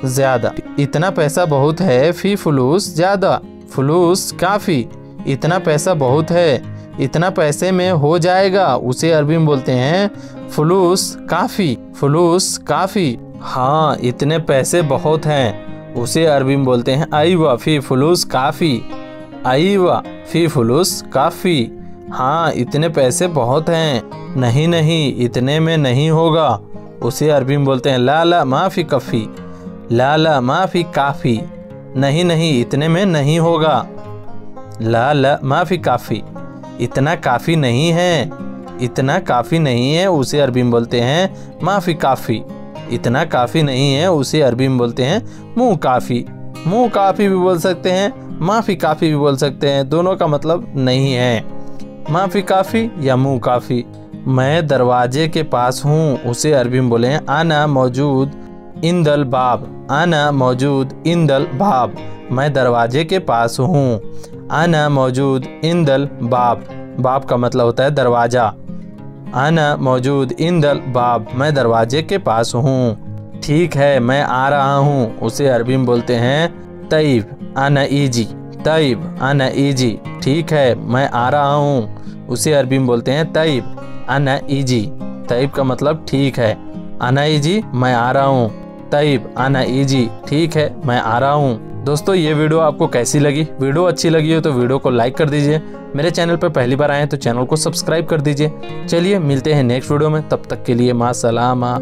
S2: ज़्यादा। इतना पैसा बहुत है, फ़ी फुलूस ज़्यादा, फुलूस काफ़ी, इतना पैसा बहुत है, इतना पैसे में हो जाएगा, उसे अरबी में बोलते हैं फुलूस काफ़ी, फुलूस काफ़ी। हाँ इतने पैसे बहुत हैं, उसे अरबी में बोलते हैं अय्वा फ़ी फुलूस काफ़ी, अय्वा फ़ी फुलूस काफ़ी, हाँ इतने पैसे बहुत हैं। नहीं नहीं इतने में नहीं होगा, उसे अरबी में बोलते हैं ला ला माफ़ी कफ़ी, ला ला माफ़ी काफ़ी, नहीं नहीं इतने में नहीं होगा, ला ला माफ़ी काफ़ी, इतना काफ़ी नहीं है, इतना काफ़ी नहीं है, उसे अरबी में बोलते हैं माफ़ी काफ़ी, इतना काफ़ी नहीं है, उसे अरबी में बोलते हैं मुँह काफ़ी। मुँह काफ़ी भी बोल सकते हैं, माफ़ी काफ़ी भी बोल सकते हैं, दोनों का मतलब नहीं है, माफ़ी काफ़ी या मुँह काफ़ी। मैं दरवाजे के पास हूँ, उसे अरबी में बोले हैं आना मौजूद इंदल बाब, आना मौजूद इंदल बाब, मैं दरवाजे के पास हूँ। आना मौजूद इंदल बाब, बाब का मतलब होता है दरवाज़ा, आना मौजूद इंदल बाब, मैं दरवाजे के पास हूँ। ठीक है मैं आ रहा हूँ, उसे अरबी में बोलते हैं तैब आना ईजी, तैब आना ईजी, ठीक है मैं आ रहा हूँ, उसे अरबी में बोलते हैं तैब आना ईजी, तैब का मतलब ठीक है, आना ईजी मैं आ रहा हूँ, तैब आना ईजी ठीक है मैं आ रहा हूँ। दोस्तों ये वीडियो आपको कैसी लगी? वीडियो अच्छी लगी हो तो वीडियो को लाइक कर दीजिए। मेरे चैनल पर पहली बार आए हैं तो चैनल को सब्सक्राइब कर दीजिए। चलिए मिलते हैं नेक्स्ट वीडियो में, तब तक के लिए मां सलामा।